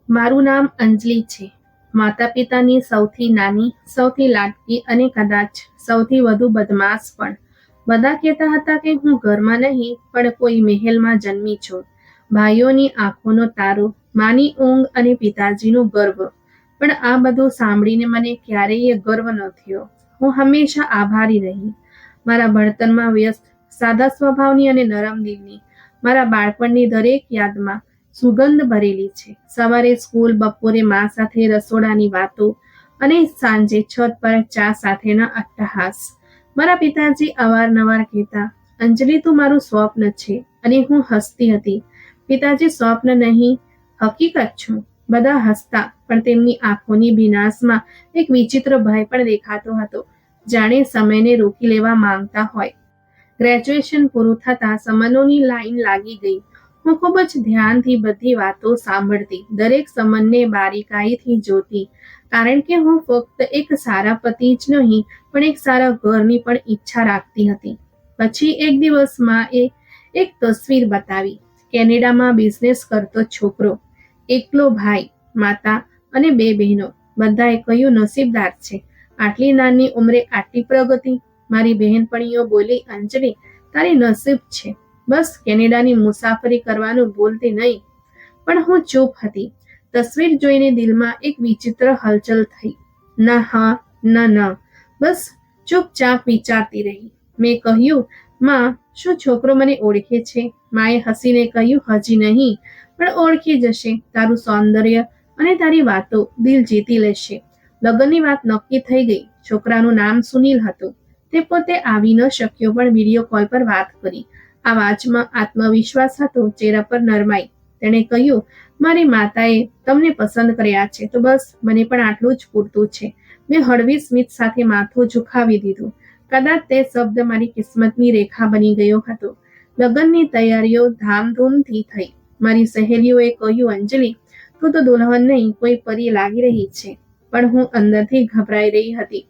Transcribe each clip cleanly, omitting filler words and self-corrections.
મારું નામ અંજલિ છે. માતા-પિતાની સૌથી નાની, સૌથી લાડકી અને કદાચ સૌથી વધુ બદમાશ પણ. બધા કહેતા હતા કે હું ઘરમાં નહીં પણ કોઈ મહેલમાં જન્મી છું. ભાઈઓની આંખોનો તારો, માની ઊંઘ અને પિતાજીનું ગર્વ. પણ આ બધું સાંભળીને મને ક્યારેય ગર્વ ન થયો. હું હંમેશા આભારી રહી. મારા ભણતરમાં વ્યસ્ત, સાદા સ્વભાવની અને નરમ દિલની. મારા બાળપણની દરેક યાદમાં સુગંધ ભરેલી છે. સવારે સ્કૂલ, બપોરે મા સાથે રસોડાની વાતો અને સાંજે છત પર ચા સાથેના અટ્ટહાસ. મારા પિતાજી અવારનવાર કહેતા, અંજલિ તું મારું સ્વપ્ન છે, અને હું હસતી હતી. પિતાજી સ્વપ્ન નહીં, હકીકત છું. બધા હસતા, પણ તેમની આંખોની ભીનાશમાં એક વિચિત્ર ભય પણ દેખાતો હતો, જાણે સમયને રોકી લેવા માંગતા હોય. ગ્રેજ્યુએશન પૂરું થતાં સમનોની લાઈન લાગી ગઈ. હું ખૂબ જ ધ્યાનથી બધી વાતો સાંભળતી, દરેક સમનને બારીકાઈથી જોતી, કારણ કે હું ફક્ત એક સારા પતિ જ નહીં પણ એક સારા ઘરની પણ ઈચ્છા રાખતી હતી. પછી એક દિવસ માએ એક તસવીર બતાવી. કેનેડામાં બિઝનેસ કરતો છોકરો, એકલો ભાઈ, માતા અને 2 બહેનો. બધાએ કહ્યું નસીબદાર છે, આટલી નાની ઉંમરે આટલી પ્રગતિ. મારી બહેનપણીઓ બોલી, અંજલિ તારી નસીબ છે, બસ કેનેડાની મુસાફરી કરવાનું ભૂલતી નહીં. પણ હું ચૂપ હતી. તસવીર જોઈને દિલમાં એક વિચિત્ર હલચલ થઈ. ના હા, ના ના, બસ ચૂપચાપ વિચારતી રહી. મેં કહ્યું, માં, શું છોકરો મને ઓળખે છે? માએ હસીને કહ્યું, હજી નહીં, પણ ઓળખી જશે. તારું સૌંદર્ય અને તારી વાતો દિલ જીતી લેશે. લગ્નની વાત નક્કી થઈ ગઈ. છોકરાનું નામ સુનિલ હતું. તે પોતે આવી ન શક્યો, પણ વિડીયો કોલ પર વાત કરી. અવાજમાં આત્મવિશ્વાસ હતો, ચહેરા પર નરમાઈ. તેણે કહ્યું, મારી માતાએ તમને પસંદ કર્યા છે, તો બસ મને પણ આટલું જ પૂરતું છે. મેં હળવી સ્મિત સાથે માથું ઝુકાવી દીધું. કદાચ તે શબ્દ મારી કિસ્મતની રેખા બની ગયો હતો. લગ્નની તૈયારીઓ ધામધૂમથી થઈ. મારી સહેલીઓએ કહ્યું, અંજલિ તું તો દુલ્હન નહીં, કોઈ પરી લાગી રહી છે. પણ હું અંદરથી ગભરાઈ રહી હતી.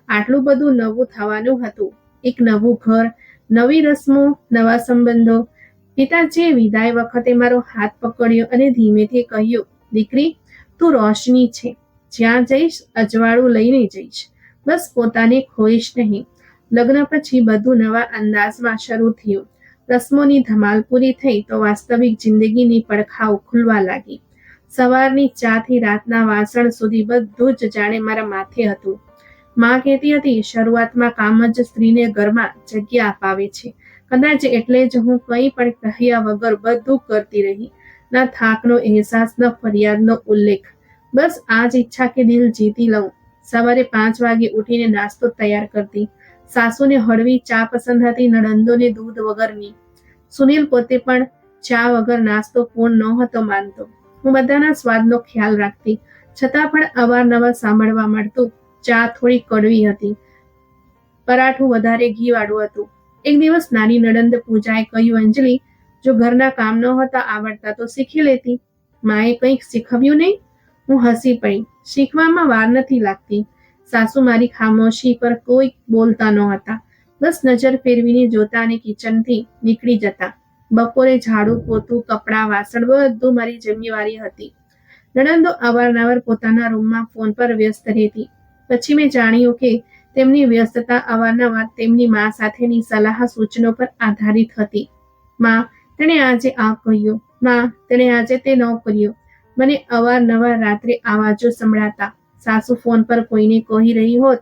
આટલું બધું નવું થવાનું હતું. એક નવું ઘર, નવી રસમો, નવા સંબંધો. પિતાજીએ વિદાય વખતે મારો હાથ પકડ્યો અને ધીમેથી કહ્યું, દીકરી તું રોશની છે, જ્યાં જઈશ અજવાળું લઈને જઈશ, બસ પોતાને ખોઈશ નહીં. લગ્ન પછી બધું નવા અંદાજમાં શરૂ થયું. રસમોની ધમાલ પૂરી થઈ તો વાસ્તવિક જિંદગીની પડખાઓ ખુલવા લાગી. સવારની ચાથી રાતના વાસણ સુધી બધું જ જાણે મારા માથે હતું. માં કહેતી હતી, શરૂઆતમાં કામ જ સ્ત્રીને ઘરમાં જગ્યા અપાવે છે. કદાચ એટલે જ હું કંઈ પણ કહ્યા વગર બધું કરતી રહી. ના થાકનો અહેસાસ, ન ફરિયાદનો ઉલ્લેખ, બસ આ જ ઈચ્છા કે દિલ જીતી લઉં. સવારે 5 વાગે ઉઠીને નાસ્તો તૈયાર કરતી. સાસુને હળવી ચા પસંદ હતી, નણંદોને દૂધ વગરની. સુનિલ પોતે પણ ચા વગર નાસ્તો પૂર્ણ નહોતો માનતો. હું બધાના સ્વાદનો ખ્યાલ રાખતી, છતાં પણ અવારનવાર સાંભળવા મળતું, ચા થોડી કડવી હતી, પરાઠું વધારે ઘીવાળું હતું. એક દિવસ નાની નણંદ પૂજાએ કહ્યું, અંજલિ જો ઘરના કામ નહોતા આવડતા તો શીખી લેતી. માએ કંઈક શીખવ્યું નહીં? હું હસી પડી. શીખવામાં વાર નથી લાગતી. સાસુ મારી ખામોશી પર કોઈ બોલતા નહોતા, બસ નજર ફેરવીને જોતા અને કિચનથી નીકળી જતા. બપોરે ઝાડુ, પોતું, કપડાં, વાસણ બધું મારી જિમ્મેવારી હતી. નણંદો અવારનવાર પોતાના રૂમમાં ફોન પર વ્યસ્ત રહેતી. પછી મેં જાણ્યું કે તેમની વ્યસ્તતા અવારનવાર તેમની મા સાથેની સલાહ સૂચનો પર આધારિત હતી. માં, તેણે આજે આ કહ્યું, માં, તેણે આજે તે ન કર્યું. મને અવારનવાર રાત્રે અવાજો સંભળાતા. સાસુ ફોન પર કોઈને કહી રહી હોત,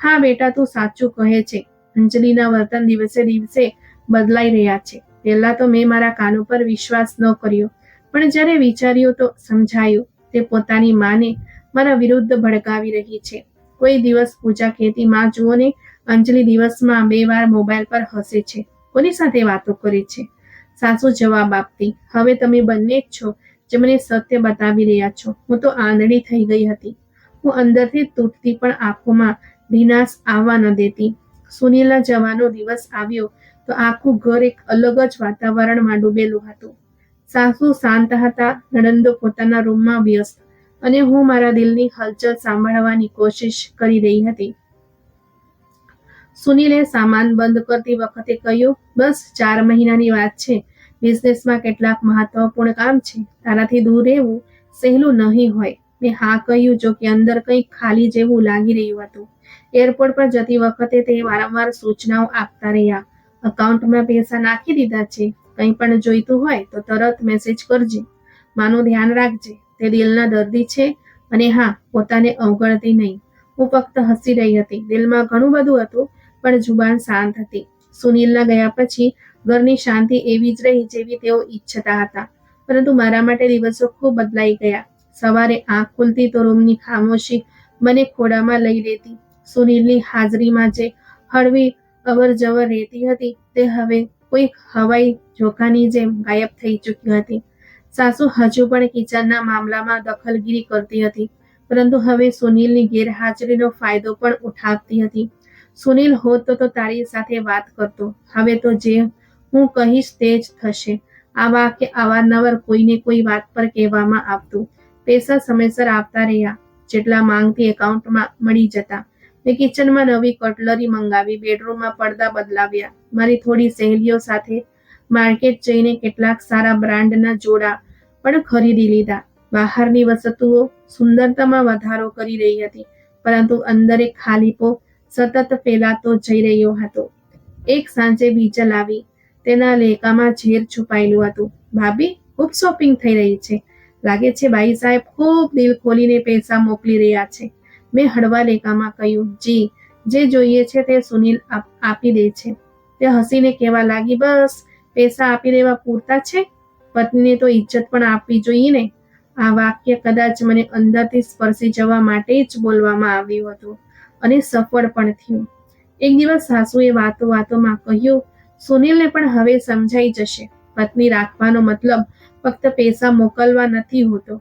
હા બેટા તું સાચું કહે છે, અંજલિના વર્તન દિવસે દિવસે બદલાઈ રહ્યા છે. પહેલા તો મેં મારા કાનો પર વિશ્વાસ ન કર્યો, પણ જ્યારે વિચાર્યું તો સમજાયું, તે પોતાની માને મારા વિરુદ્ધ ભડકાવી રહી છે. કોઈ દિવસ પૂજા કહેતી, માં જુઓ ને, અંજલિ દિવસમાં 2 વાર મોબાઈલ પર હસે છે, કોની સાથે વાતો કરે છે? સાસુ જવાબ આપતી, હવે તમે બંને જ છો જે મને સત્ય બતાવી રહ્યા છો. હું તો આંધળી થઈ ગઈ હતી. હું અંદરથી તૂટતી, પણ આંખોમાં ભીનાશ આવવા ન દેતી. સુનિલના જવાનો દિવસ આવ્યો તો આખું ઘર એક અલગ જ વાતાવરણમાં ડૂબેલું હતું. સાસુ શાંત હતા, નણંદો પોતાના રૂમમાં વ્યસ્ત, અને હું મારા દિલની હલચલ સાંભળવાની કોશિશ કરી રહી હતી. સુનિલે સામાન બંધ કરતી વખતે કહ્યું, બસ 4 મહિનાની વાત છે. બિઝનેસમાં કેટલાક મહત્વપૂર્ણ કામ છે. તારાથી દૂર રહેવું સહેલું નહીં હોય. મેં હા કહ્યું, જો કે અંદર કંઈક ખાલી જેવું લાગી રહ્યું હતું. એરપોર્ટ પર જતી વખતે તે વારંવાર સૂચનાઓ આપતા રહ્યા. અકાઉન્ટમાં પૈસા નાખી દીધા છે, કંઈ પણ જોઈતું હોય તો તરત મેસેજ કરજે. માનું ધ્યાન રાખજે. તે દિલના દર્દી છે અને હા, પોતાને અવગણતી નહીં. હું ફક્ત હસી રહી હતી. દિલમાં ઘણું બધું હતું, પણ જુબાન શાંત હતી. સુનિલના ગયા પછી ઘરની શાંતિ એવી જ રહી જેવી તેઓ ઈચ્છતા હતા. પરંતુ મારા માટે દિવસો ખૂબ બદલાઈ ગયા. સવારે આંખ ખુલતી તો રૂમની ખામોશી મને ખોળામાં લઈ લેતી. સુનિલની હાજરીમાં જે હળવી અવરજવર રહેતી હતી તે હવે કોઈ હવાઈ ઝોકાની જેમ ગાયબ થઈ ચૂકી હતી. સાસુ હજુ પણ કિચનના મામલામાં દખલગીરી કરતી હતી, પરંતુ હવે સુનિલની ગેરહાજરીનો ફાયદો પણ ઉઠાવતી હતી. સુનિલ હોત તો તારી સાથે વાત કરતો. હવે તો જે હું કહીશ તે જ થશે. આ વાક્ય અવારનવાર કોઈને કોઈ વાત પર કહેવામાં આવતું. પૈસા સમયસર આવતા રહ્યા. જેટલા માંગતી એકાઉન્ટમાં મળી જતા. મેં કિચનમાં નવી કટલરી મંગાવી, બેડરૂમમાં પડદા બદલાવ્યા. મારી થોડી સહેલીઓ સાથે માર્કેટ જઈને કેટલાક સારા બ્રાન્ડના જોડા પણ ખરીદી લીધા. બહારની વસ્તુઓ સુંદરતામાં વધારો કરી રહી હતી, પરંતુ અંદર એક ખાલીપો સતત ફેલાતો જઈ રહ્યો હતો. એક સાંજે બીજલ આવી. તેના લેકામાં ઝેર છુપાયેલું હતું. ભાભી, ખૂબ શોપિંગ થઈ રહી છે. લાગે છે ભાઈ સાહેબ ખૂબ દિલ ખોલીને પૈસા મોકલી રહ્યા છે. મેં હળવા લેકામાં કહ્યું, જી, જે જોઈએ છે તે સુનિલ આપી દે છે. તે હસીને કહેવા લાગી, બસ પૈસા આપી દેવા પૂરતા છે? પત્નીને તો ઇજ્જત પણ આપવી જોઈએ ને. આ વાક્ય કદાચ મને અંદરથી સ્પર્શી જવા માટે જ બોલવામાં આવ્યું હતું, અને સફળ પણ થયું. એક દિવસ સાસુએ વાતોમાં કહ્યું, સુનિલને પણ હવે સમજાઈ જશે. પત્ની રાખવાનો મતલબ ફક્ત પૈસા મોકલવા નથી હોતો.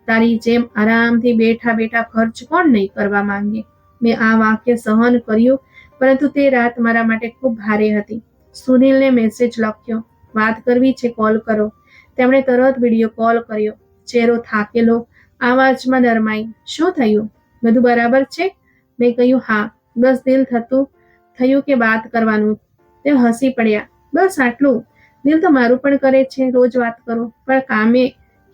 તારી જેમ આરામથી બેઠા બેઠા ખર્ચ કોણ નહીં કરવા માંગે. મેં આ વાક્ય સહન કર્યું, પરંતુ તે રાત મારા માટે ખૂબ ભારે હતી. સુનિલને મેસેજ લખ્યો, વાત કરવી છે કોલ કરો. તેમણે તરત વિડીયો કોલ કર્યો. ચહેરો થાકેલો, આવાજમાં નરમાઈ. શું થયું? બધું બરાબર છે? મેં કહ્યું, હા, બસ દિલ થયું કે વાત કરવાનું. તે હસી પડ્યા. બસ આટલું? દિલ તો મારું પણ કરે છે રોજ વાત કરો, પણ કામે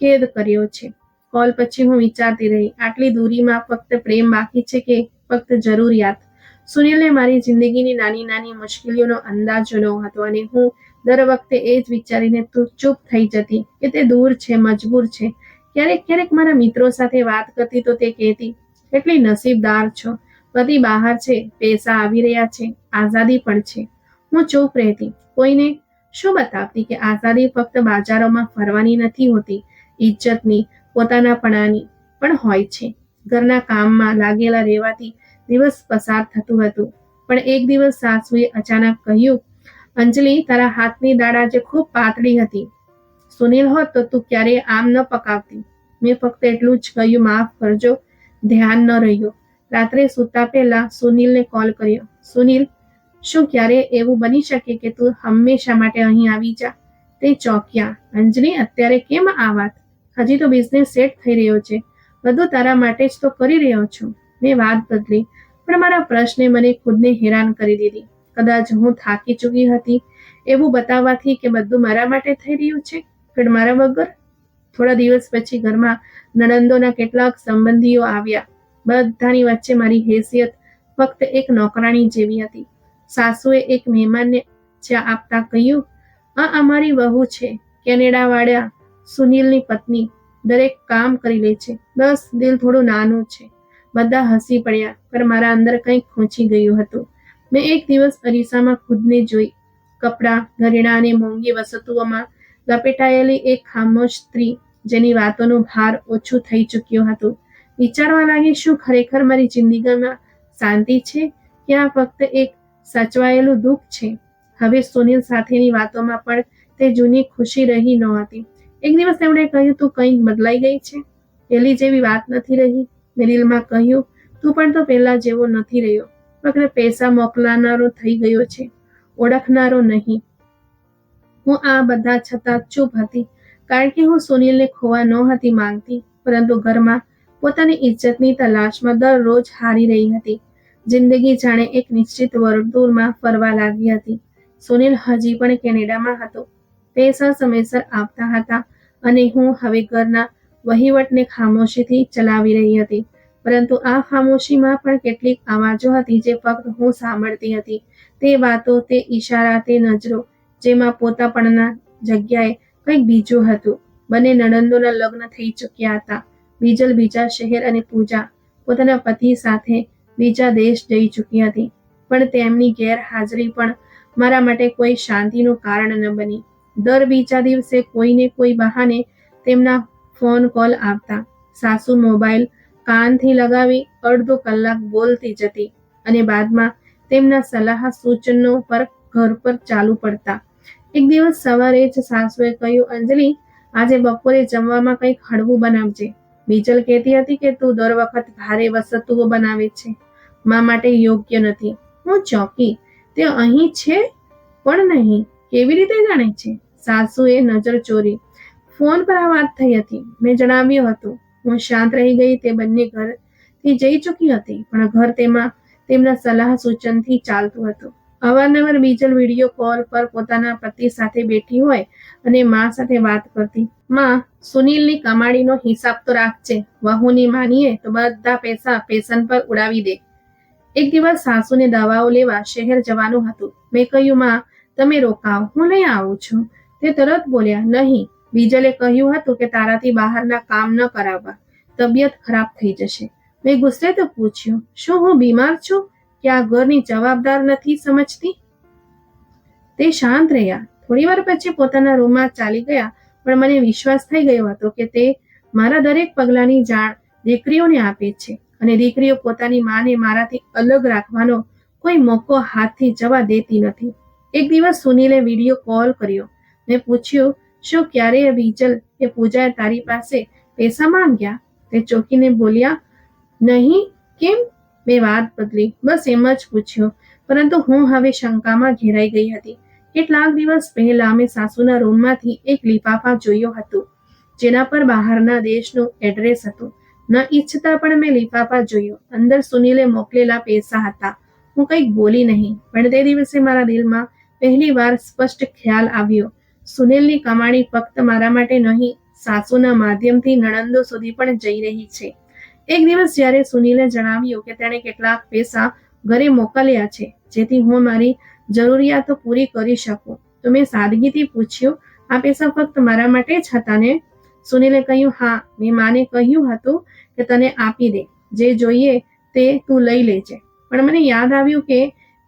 કેદ કર્યો છે. કોલ પછી હું વિચારતી રહી, આટલી દૂરીમાં ફક્ત પ્રેમ બાકી છે કે ફક્ત જરૂરિયાત? સુનિલને મારી જિંદગીની નાની નાની મુશ્કેલીઓનો અંદાજો ન હતો, અને હું દર વખતે એ જ વિચારીને ચૂપ થઈ જતી કે તે દૂર છે, મજબૂર છે. ક્યારેક મારા મિત્રો સાથે વાત કરતી તો તે કહેતી, કેટલી નસીબદાર છો, પતિ બહાર છે, પૈસા આવી રહ્યા છે, આઝાદી પણ છે. હું ચૂપ રહેતી. કોઈને શું બતાવતી કે આઝાદી ફક્ત બજારોમાં ફરવાની નથી હોતી, ઇજ્જતની, પોતાનાપણાની પણ હોય છે. ઘરના કામમાં લાગેલા રહેવાથી દિવસ પસાર થતું હતું. પણ એક દિવસ સાસુએ અચાનક કહ્યું, અંજલિ, તારા હાથની દાળ આજે ખૂબ પાતળી હતી. સુનિલ હોત તો તું ક્યારેય આમ ન પકાવતી. મેં ફક્ત એટલું જ કહ્યું, માફ કરજો, ધ્યાન ન રહ્યો. રાત્રે સૂતા પહેલા સુનિલને કોલ કર્યો. સુનિલ, શું ક્યારે એવું બની શકે કે તું હંમેશા માટે અહીં આવી જા? તે ચોંક્યા. અંજલિ, અત્યારે કેમ આ વાત? હજી તો બિઝનેસ સેટ થઈ રહ્યો છે. બધું તારા માટે જ તો કરી રહ્યો છું. મેં વાત બદલી, પણ મારા પ્રશ્ને મને ખુદને હેરાન કરી દીધી. કદાચ હું થાકી ચૂકી હતી એવું બતાવવાથી કે બધું મારા માટે થઈ રહ્યું છે, પણ મારા વગર. થોડા દિવસ પછી ઘરમાં નણંદોના કેટલાક સંબંધીઓ આવ્યા. બધાની વચ્ચે મારી હેસિયત ફક્ત એક નોકરાણી જેવી હતી. સાસુએ એક મહેમાનને ચા આપતા કહ્યું, આ અમારી વહુ છે, કેનેડાવાળા સુનિલની પત્ની. દરેક કામ કરી લે છે, બસ દિલ થોડું નાનું છે. બધા હસી પડ્યા, પણ મારા અંદર કંઈક ખૂંચી ગયું હતું. મેં એક દિવસ અરીસામાં ખુદને જોઈ. કપડાં, ઘરેણાં અને મોંઘી વસ્તુઓમાં લપેટાયેલી એક ખામોશ સ્ત્રી, જેની વાતોનું ભાર ઓછું થઈ ચૂક્યું હતું. વિચારવા લાગી, શું ખરેખર મારી જિંદગીમાં શાંતિ છે, કે આ ફક્ત એક સચવાયેલું દુઃખ છે? હવે સુનિલ સાથેની વાતોમાં પણ તે જૂની ખુશી રહી નહોતી. એક દિવસ તેમણે કહ્યું, તું કંઈક બદલાઈ ગઈ છે, પહેલી જેવી વાત નથી રહી. મેં દિલમાં કહ્યું, તું પણ તો પહેલા જેવો નથી રહ્યો, ફક્ત પૈસા મોકલનારો થઈ ગયો છે, ઓળખનારો નહીં. હું આ બધા છતાં ચૂપ હતી, કારણ કે હું સુનિલને ખોવા નહોતી માંગતી, પરંતુ ઘરમાં પોતાની ઇજ્જતની તલાશમાં દરરોજ હારી રહી હતી. જિંદગી જાણે એક નિશ્ચિત વર્તુળમાં ફરવા લાગી હતી. સુનિલ હજી પણ કેનેડામાં હતો. પૈસા સમયસર આવતા હતા, અને હું હવે ઘરના વહીવટને ખામોશીથી ચલાવી રહી હતી. પરંતુ આ ખામોશીમાં પણ કેટલીક અવાજો હતી જે ફક્ત હું સાંભળતી હતી. તે વાતો, તે ઈશારા, તે નજરો, જેમાં પોતાપણના જગ્યાએ કંઈક બીજું હતું. બંને નણંદોના લગ્ન થઈ ચૂક્યા હતા. બીજલ બીજા શહેર અને પૂજા પોતાના પતિ સાથે બીજા દેશ જઈ ચૂકી હતી. પણ તેમની ગેરહાજરી પણ મારા માટે કોઈ શાંતિનું કારણ ન બની. દર બીજા દિવસે કોઈને કોઈ બહાને તેમના ફોન કોલ આવતા. સાસુ મોબાઈલ કાનથી લગાવી અડધો કલાક બોલતી જતી અને બાદમાં તેમના સલાહ સૂચનો પર ઘર પર ચાલુ પડતા. એક દિવસ સવારે જ સાસુએ કહ્યું, અંજલિ, આજે બપોરે જમવામાં કંઈક હળવું બનાવજે. બીજલ કહેતી હતી કે તું દર વખત ભારે વસ્તુઓ બનાવે છે, મા માટે યોગ્ય નથી. હું ચોંકી. તે અહીં છે પણ નહીં, કેવી રીતે જાણે છે? સાસુએ નજર ચોરી. ફોન પર આ વાત થઈ હતી. મેં જણાવ્યું હતું. હું શાંત રહી ગઈ. તે બંને ઘરથી જઈ ચૂકી હતી, પણ ઘર તેમના સલાહ સૂચનથી ચાલતું હતું. અવારનવાર બીજલ વિડીયો કોલ પર પોતાના પતિ સાથે બેઠી હોય અને મા સાથે વાત કરતી. માં, સુનિલની કમાણીનો હિસાબ તો રાખજે. વહુની માનીએ તો બધા પૈસા ફેશન પર ઉડાવી દે. એક દિવસ સાસુને દવાઓ લેવા શહેર જવાનું હતું. મેં કહ્યું, માં, તમે રોકાવ, હું લઈ આવું છું. તે તરત બોલ્યા, નહીં, બીજલે કહ્યું હતું કે તારાથી બહારના કામ ન કરાવવા, તબિયત ખરાબ થઈ જશે. મેં ગુસ્સે તો પૂછ્યું, શું હું બીમાર છું કે આ ઘરની જવાબદાર નથી સમજતી? તે શાંત રહ્યા. થોડી વાર પછી પોતાના રૂમમાં ચાલી ગયા. પણ મને વિશ્વાસ થઈ ગયો હતો કે તે મારા દરેક પગલાની જાણ દીકરીઓને આપે છે અને દીકરીઓ પોતાની માને મારાથી અલગ રાખવાનો કોઈ મોકો હાથથી જવા દેતી નથી. એક દિવસ સુનિલે વિડીયો કોલ કર્યો. મેં પૂછ્યું, શું ક્યારેય બીજલ કે પૂજાએ તારી પાસે પૈસા માંગ્યા? તે ચોંકીને બોલ્યા, નહીં. કેમ? મેં વાત બદલી. બસ એમ જ પૂછ્યું. પરંતુ હું હવે શંકામાં ઘેરાઈ ગઈ હતી. કેટલાક દિવસ પહેલા મેં સાસુના રૂમમાંથી એક લિફાફા જોયો હતો, જેના પર બહારના દેશનું એડ્રેસ હતું. ન ઈચ્છતા પણ મેં લિફાફા જોયો. અંદર સુનિલે મોકલેલા પૈસા હતા. હું કંઈક બોલી નહીં, પણ તે દિવસે મારા દિલમાં પહેલી વાર સ્પષ્ટ ખ્યાલ આવ્યો, સુનિલની કમાણી ફક્ત મારા માટે નહીં, સાસુના માધ્યમથી નણંદો સુધી પણ જઈ રહી છે. એક દિવસ જ્યારે સુનિલે જણાવ્યું કે તેણે કેટલાક પૈસા ઘરે મોકલ્યા છે જેથી હું મારી જરૂરિયાતો પૂરી કરી શકું, તો મેં સાદગીથી પૂછ્યું, આ પૈસા ફક્ત મારા માટે જ હતા ને? સુનિલે કહ્યું, હા, મેં માને કહ્યું હતું કે તને આપી દે, જે જોઈએ તે તું લઈ લેજે. પણ મને યાદ આવ્યું કે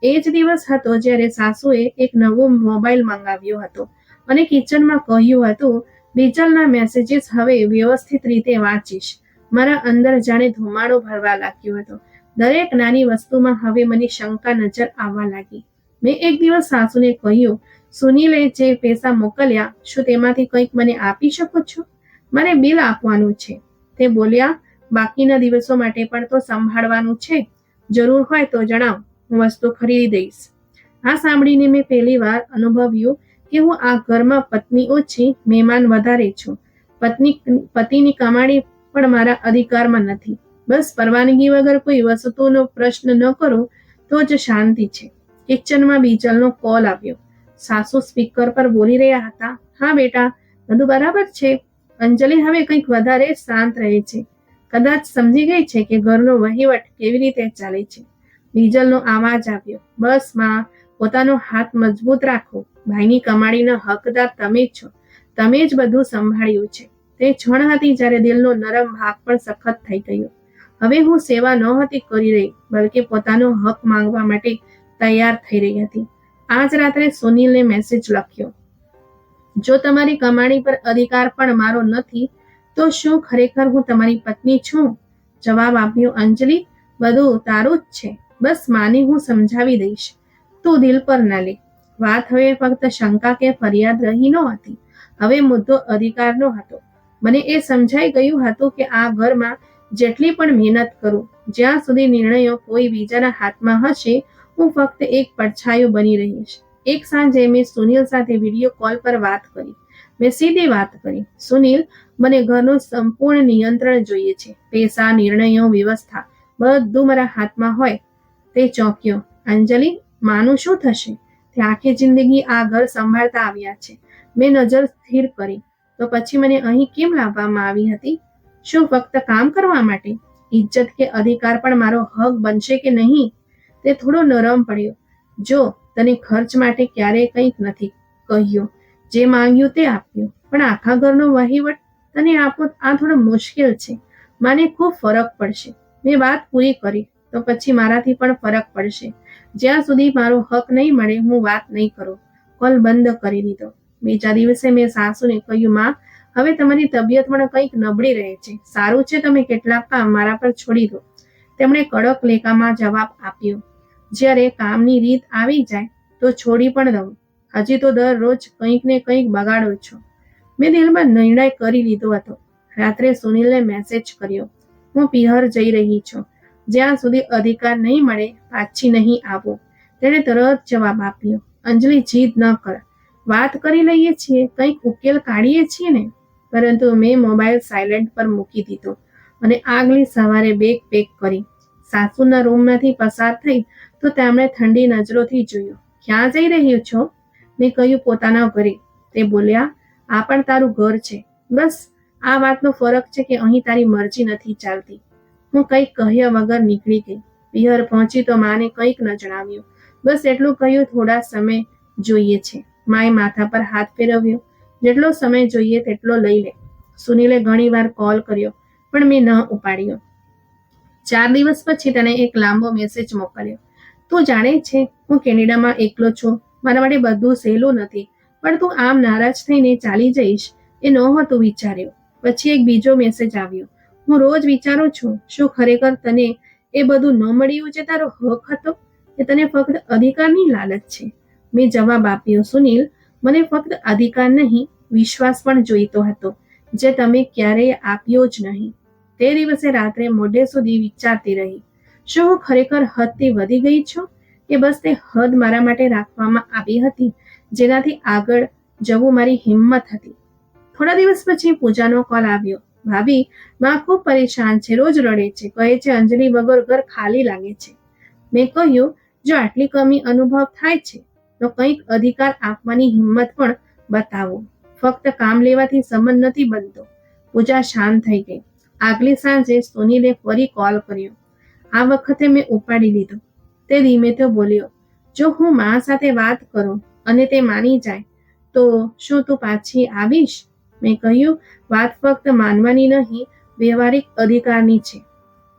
એ જ દિવસ હતો જ્યારે સાસુએ એક નવો મોબાઈલ મંગાવ્યો હતો અને કિચનમાં કહ્યું હતું, બીજલના મેસેજીસ હવે વ્યવસ્થિત રીતે વાંચીશ. મારા અંદર જાણે ધુમાડો ભરવા લાગ્યો હતો. દરેક નાની વસ્તુમાં હવે મને શંકા નજર આવવા લાગી. મેં એક દિવસ સાસુને કહ્યું, સુનિલે જે પૈસા મોકલ્યા, શું તેમાંથી કંઈક મને આપી શકો છો? મારે બિલ આપવાનું છે. તે બોલ્યા, બાકીના દિવસો માટે પણ તો સંભાળવાનું છે. જરૂર હોય તો જણાવ, હું વસ્તુ ખરીદી દઈશ. આ સાંભળીને મેં પહેલી વાર અનુભવ્યું કે હું આ ઘરમાં પત્ની ઓછી, મહેમાન વધારે છું. પતિની કમાણી પણ મારા અધિકારમાં નથી. બસ પરવાનગી વગર કોઈ વસ્તુનો પ્રશ્ન ન કરો તો જ શાંતિ છે. કિચનમાં બીજલનો કોલ આવ્યો. સાસુ સ્પીકર પર બોલી રહ્યા હતા, હા બેટા, બધું બરાબર છે. અંજલિ હવે કંઈક વધારે શાંત રહે છે. કદાચ સમજી ગઈ છે કે ઘરનો વહીવટ કેવી રીતે ચાલે છે. બીજલનો અવાજ આવ્યો, બસ માં, પોતાનો હાથ મજબૂત રાખો. ભાઈની કમાણીના હકદાર તમે છો. તમે જ બધું સંભાળ્યું છે. તે ક્ષણ હતી જ્યારે દિલનો નરમ ભાગ પણ સખત થઈ ગયો. હવે હું સેવા નહોતી કરી રહી, બલકે પોતાનો હક માંગવા માટે તૈયાર થઈ રહી હતી. આજ રાત્રે સુનિલને મેસેજ લખ્યો, જો તમારી કમાણી પર અધિકાર પણ મારો નથી, તો શું ખરેખર હું તમારી પત્ની છું? જવાબ આપ્યો, અંજલિ, બધું તારું જ છે. બસ માને હું સમજાવી દઈશ, તું દિલ પર ના લે. વાત હવે ફક્ત શંકા કે ફરિયાદ રહી નહોતી. હવે મુદ્દો અધિકારનો હતો. મને એ સમજાઈ ગયું હતું કે આ ઘરમાં જેટલી પણ મહેનત કરું, જ્યાં સુધી નિર્ણયો કોઈ બીજાના હાથમાં હશે, હું ફક્ત એક પડછાયો બની રહીશ. એક સાંજે મેં સુનિલ સાથે વિડીયો કોલ પર વાત કરી. મેં સીધી વાત કરી, સુનિલ, મને ઘરનું સંપૂર્ણ નિયંત્રણ જોઈએ છે. પૈસા, નિર્ણયો, વ્યવસ્થા, બધું મારા હાથમાં હોય. તે ચોંક્યો, અંજલિ, માનું શું થશે? તે આખી જિંદગી આ ઘર સંભાળતા આવ્યા છે. મેં નજર સ્થિર કરી, તો પછી મને અહીં કેમ લાવવામાં આવી હતી? શું ફક્ત કામ કરવા માટે? ઇજ્જત કે અધિકાર પણ મારો હક બનશે કે નહીં? તે થોડો નરમ પડ્યો. જો તને ખર્ચ માટે ક્યારેય કંઈક નથી કહ્યું, જે માંગ્યું તે આપ્યું, પણ આખા ઘરનો વહીવટ તને આપો આ થોડો મુશ્કેલ છે. મને ખૂબ ફરક પડશે. મેં વાત પૂરી કરી. તો પછી મારાથી પણ ફરક પડશે. જ્યાં સુધી મારો હક નહીં મળે હું વાત નહીં કરું. કોલ બંધ કરી દીધો. બીજા દિવસે મેં સાસુને કહ્યું, માં, હવે તમારી તબિયત પણ કંઈક નબળી રહે છે. સારું છે તમે કેટલાક કામ મારા પર છોડી દો. તેમણે કડક લેખામાં જવાબ આપ્યો, જ્યારે કામની રીત આવી જાય તો છોડી પણ દઉં. હજી તો દરરોજ કંઈક ને કંઈક બગાડો છો. મેં દિલમાં નિર્ણય કરી લીધો હતો. રાત્રે સુનિલને મેસેજ કર્યો, હું પિહર જઈ રહી છું. જ્યાં સુધી અધિકાર નહીં મળે પાછી નહીં આવું. તેણે તરત જવાબ આપ્યો, અંજલિ, જીદ ન કર. વાત કરી લઈએ છીએ, કંઈક ઉકેલ કાઢીએ છીએ ને. પરંતુ મેં મોબાઈલ સાયલેન્ટ પર મૂકી દીધો અને આગલી સવારે બેગ પેક કરી સાસુના રૂમમાંથી પસાર થઈ તો તેમણે ઠંડી નજરોથી જોયું. ક્યાં જઈ રહ્યો છો? મેં કહ્યું, પોતાના ઘરે. તે બોલ્યા, આ પણ તારું ઘર છે. બસ આ વાતનો ફરક છે કે અહીં તારી મરજી નથી ચાલતી. હું કંઈક કહ્યા વગર નીકળી ગઈ. પિહર પહોંચી તો માને કંઈક ન જણાવ્યું. બસ એટલું કહ્યું, થોડા સમય જોઈએ છે. માએ માથા પર હાથ ફેરવ્યો. જેટલો સમય જોઈએ તેટલો લઈ લે. સુનિલે ઘણીવાર કોલ કર્યો પણ મેં ન ઉપાડ્યો. 4 દિવસ પછી તેણે એક લાંબો મેસેજ મોકલ્યો. તું જાણે છે હું કેનેડામાં એકલો છું. મારા માટે બધું સહેલું નથી, પણ તું આમ નારાજ થઈને ચાલી જઈશ એ નહોતું વિચાર્યું. પછી એક બીજો મેસેજ આવ્યો. હું રોજ વિચારું છું, શું ખરેખર તને એ બધું ન મળ્યું જે તારો હક હતો? એ તને ફક્ત અધિકારની લાલચ છે. મેં જવાબ આપ્યો, સુનિલ, મને ફક્ત અધિકાર નહીં, વિશ્વાસ પણ જોઈતો હતો, જે તમે ક્યારેય આપ્યો જ નહીં. તે દિવસે રાત્રે મોડે સુધી વિચારતી રહી. શું હું ખરેખર હદથી વધી ગઈ છું કે બસ તે હદ મારા માટે રાખવામાં આવી હતી, જેનાથી આગળ જવું મારી હિંમત હતી? થોડા દિવસ પછી પૂજાનો કોલ આવ્યો. ભાભી, માં ખૂબ પરેશાન છે, રોજ રડે છે, કહે છે અંજલિ વગર ઘર ખાલી લાગે છે. મેં કહ્યું, જો આટલી કમી અનુભવ થાય છે તો કંઈક અધિકાર આપવાની હિંમત પણ બતાવો. ફક્ત કામ લેવાથી સંબંધ નથી બનતો. પૂજા શાંત થઈ ગઈ. આગલી સાંજે સુનિલે ફરી કોલ કર્યો. આ વખતે મેં ઉપાડી લીધો. તે ધીમેથી બોલ્યો, જો હું મા સાથે વાત કરું અને તે માની જાય તો શું તું પાછી આવીશ? મેં કહ્યું, વાત ફક્ત માનવાની નહીં, વ્યવહારિક અધિકારની છે.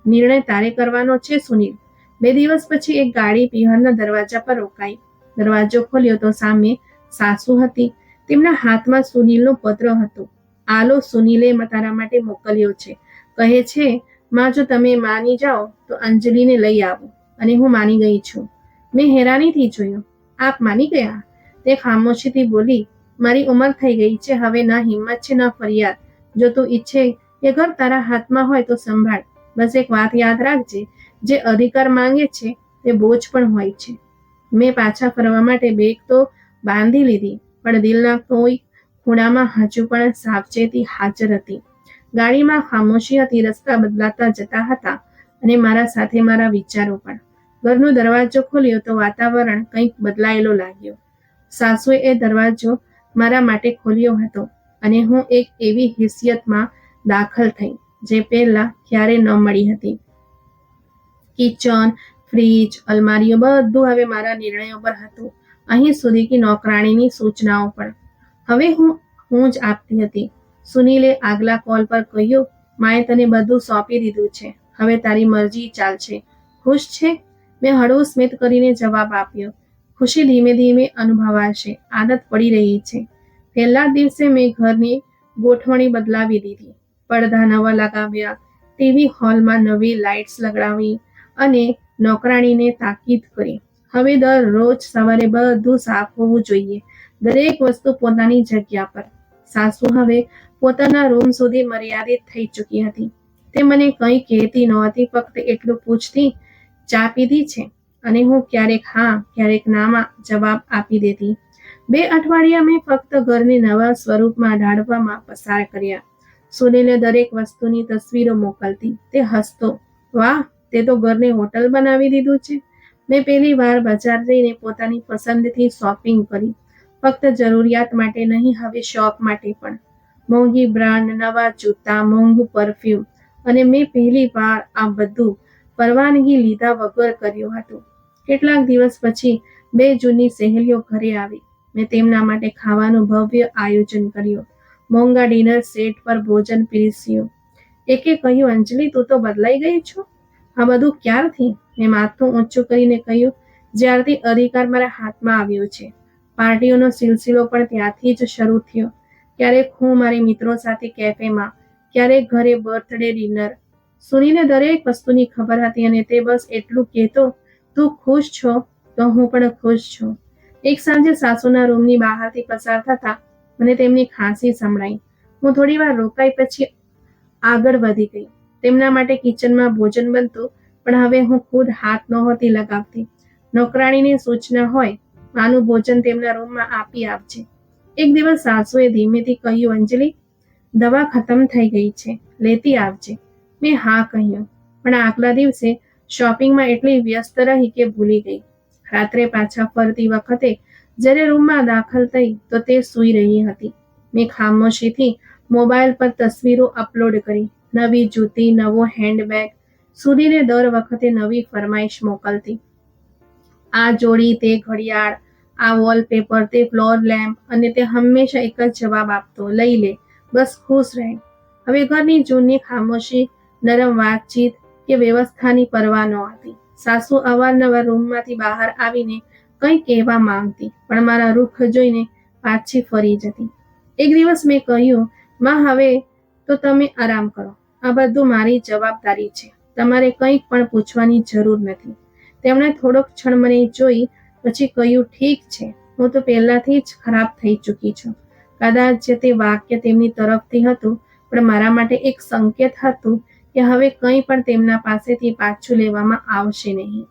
નિર્ણય તારે કરવાનો છે સુનિલ. 2 દિવસ પછી એક ગાડી પિહરના દરવાજા પર રોકાઈ. દરવાજો ખોલ્યો તો સામે સાસુ હતી. તેમના હાથમાં સુનિલનો પત્ર હતો. આલો, સુનિલે તારા માટે મોકલ્યો છે. કહે છે, માં, જો તમે માની જાઓ તો અંજલિને લઈ આવો. અને હું માની ગઈ છું. મેં હેરાનીથી જોયું. આપ માની ગયા? તે ખામોશીથી બોલી, મારી ઉંમર થઈ ગઈ છે, હવે ના હિંમત છે ના ફરિયાદ. જો તું ઈચ્છે કે ઘર તારા હાથમાં હોય તો સંભાળ. બસ એક વાત યાદ રાખજે, જે અધિકાર માંગે છે તે બોજ પણ હોય છે. મેં પાછા ફરવા માટે બેગ તો બાંધી લીધી, પણ દિલના કોઈ ખૂણામાં હજુ પણ સાવચેતી હાજર હતી. ગાડીમાં ખામોશી હતી. રસ્તા બદલાતા જતા હતા અને મારા સાથે મારા વિચારો પણ. ઘરનો દરવાજો ખોલ્યો તો વાતાવરણ કંઈક બદલાયેલો લાગ્યો. સાસુએ એ દરવાજો મારા માટે ખોલ્યો હતો અને હું એક એવી હેસિયતમાં દાખલ થઈ જે પહેલા ક્યારેય ન મળી હતી. કિચન, ફ્રીજ, અલમારીઓ બધું હવે મારા નિર્ણયો પર હતું. અહીં સુધી કે નોકરાણીની સૂચનાઓ પણ હવે હું જ આપતી હતી. સુનિલે આગલા કોલ પર કહ્યું, માએ તને બધું સોંપી દીધું છે, હવે તારી મરજી ચાલશે. ખુશ છે? મેં હળવું સ્મિત કરીને જવાબ આપ્યો, ખુશી ધીમે ધીમે અનુભવાશે, આદત પડી રહી છે. પહેલા દિવસે મેં ઘરની ગોઠવણી બદલાવી દીધી. પડદા નવા લગાવ્યા, ટીવી હોલમાં નવી લાઇટ્સ લગાવી અને નોકરાણીને તાકીદ કરી, હવે દરરોજ સવારે બધું સાફ હોવું જોઈએ, દરેક વસ્તુ પોતાની જગ્યા પર. સાસુ હવે પોતાના રૂમ સુધી મર્યાદિત થઈ ચૂકી હતી. તે મને કંઈ કહેતી નહોતી, ફક્ત એટલું પૂછતી, ચા પીધી છે? અને હું ક્યારેક હા ક્યારેક નામાં જવાબ આપી દેતી. 2 અઠવાડિયા મેં ફક્ત ઘરને નવા સ્વરૂપમાં ઢાળવામાં પસાર કર્યા. સુનિલે દરેક વસ્તુની તસવીરો મોકલતી. તે હસતો, વાહ, તે તો ઘરને હોટલ બનાવી દીધું છે. મેં પહેલી વાર બજાર જઈને પોતાની પસંદથી શોપિંગ કરી. ફક્ત જરૂરિયાત માટે નહીં, હવે શોખ માટે પણ. મોંઘી બ્રાન્ડ, નવા જૂતા, મોંઘું પરફ્યુમ, અને મેં પહેલી વાર આ બધું પરવાનગી લીધા વગર કર્યું હતું. કેટલાક દિવસ પછી 2 જૂની સહેલીઓ ઘરે આવી. મેં તેમના માટે ખાવાનું ભવ્ય આયોજન કર્યું. મોંઘા ડિનર સેટ પર ભોજન પીરસ્યું. એકે કહ્યું, અંજલિ, તું તો બદલાઈ ગઈ છો. આ બધું ક્યારથી? મેં માથું ઊંચું કરીને કહ્યું, જ્યારથી અધિકાર મારા હાથમાં આવ્યો છે. પાર્ટીઓનો સિલસિલો પણ ત્યાંથી જ શરૂ થયો. ક્યારેક હું મારી મિત્રો સાથે કેફેમાં, ક્યારેક ઘરે બર્થડે ડિનર. સુનીને દરેક વસ્તુની ખબર હતી અને તે બસ એટલું કહેતો, તું ખુશ છો? તો હું પણ ખુશ છું. એક સાંજે સાસુના રૂમની બહારથી પસાર થતા મને તેમની ખાંસી સંભળાઈ. હું થોડી વાર રોકાઈ પછી આગળ વધી ગઈ. તેમના માટે કિચનમાં ભોજન બનતું, પણ હવે હું ખુદ હાથ નહોતી લગાવતી. નોકરાણીની સૂચના હોય, આનું ભોજન તેમના રૂમમાં આપી આપજે. એક દિવસ સાસુએ ધીમેથી કહ્યું, અંજલિ, દવા ખતમ થઈ ગઈ છે, લેતી આવજે. મેં હા કહ્યું, પણ આગલા દિવસે શોપિંગમાં એટલી વ્યસ્ત રહી કે ભૂલી ગઈ. રાત્રે પાછા ફરતી વખતે જ્યારે રૂમમાં દાખલ થઈ તો તે સૂઈ રહી હતી. મેં ખામોશીથી મોબાઈલ પર તસવીરો અપલોડ કરી. નવી જૂતી, નવો હેન્ડબેગ. સુધીને દર વખતે નવી ફરમાઈશ મોકલતી. આ જોડી, તે ઘડિયાળ, આ વોલપેપર, તે ફ્લોર લેમ્પ, અને તે હંમેશા એક જ જવાબ આપતો, લઈ લે, બસ ખુશ રહે. હવે ઘરની જૂની ખામોશી, નરમ વાતચીત કે વ્યવસ્થાની પરવા નહોતી. સાસુ અવારનવાર રૂમમાંથી બહાર આવીને કંઈ કહેવા માંગતી, પણ મારા રૂખ જોઈને પાછી ફરી જતી. એક દિવસ મેં કહ્યું, માં, હવે તો તમે આરામ કરો. આ બધું મારી જવાબદારી છે. તમારે કંઈ પણ પૂછવાની જરૂર નથી. તેમણે થોડોક ક્ષણ મને જોઈ, પછી કહ્યું, ઠીક છે, હું તો પહેલાથી જ ખરાબ થઈ ચૂકી છું. કદાચ તે વાક્ય તેમની તરફથી હતું, પણ મારા માટે એક સંકેત હતું કે હવે કંઈ પણ તેમના પાસેથી પાછું લેવામાં આવશે નહીં.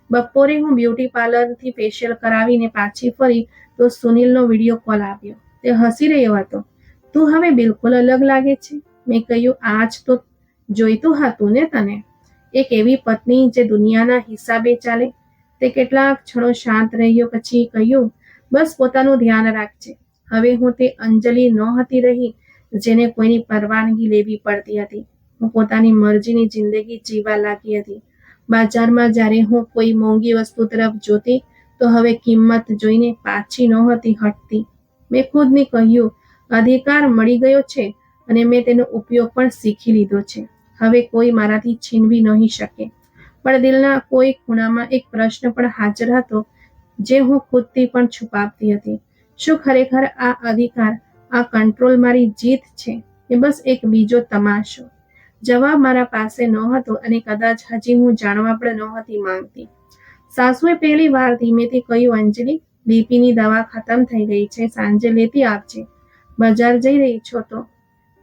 બપોરે હું બ્યુટી પાર્લરથી ફેશિયલ કરાવીને પાછી ફરી તો સુનિલનો વિડીયો કોલ આવ્યો. તે હસી રહ્યો હતો. તું હવે બિલકુલ અલગ લાગે છે. મેં કહ્યું, આજ તો જોઈતું હતું ને તને, એક એવી પત્ની જે દુનિયાના હિસાબે ચાલે. તે કેટલાક ક્ષણો શાંત રહ્યો, પછી કહ્યું, બસ પોતાનું ધ્યાન રાખજે. હવે હું તે અંજલિ નહોતી રહી જેને કોઈની પરવાનગી લેવી પડતી હતી. હું પોતાની મરજીની જિંદગી જીવવા લાગી હતી. બજારમાં જ્યારે હું કોઈ મોંઘી વસ્તુ તરફ જોતી તો હવે કિંમત જોઈને પાછી નહોતી હટતી. મેં ખુદને કહ્યું, અધિકાર મળી ગયો છે અને મેં તેનો ઉપયોગ પણ શીખી લીધો છે. હવે કોઈ મારાથી છીનવી નહીં શકે. પણ દિલના કોઈ ખૂણામાં એક પ્રશ્ન પણ હાજર હતો જે હું ખુદથી પણ છુપાવતી હતી. શું ખરેખર આ અધિકાર, આ કંટ્રોલ મારી જીત છે કે બસ એક બીજો તમાશો? જવાબ મારા પાસે નહોતો અને કદાચ હજી હું જાણવા પણ નહોતી માંગતી. સાસુએ પહેલી વાર ધીમેથી કહ્યું, અંજલિ, બીપીની દવા ખતમ થઈ ગઈ છે, સાંજે લેતી આવજે. બજાર જઈ રહી છો તો?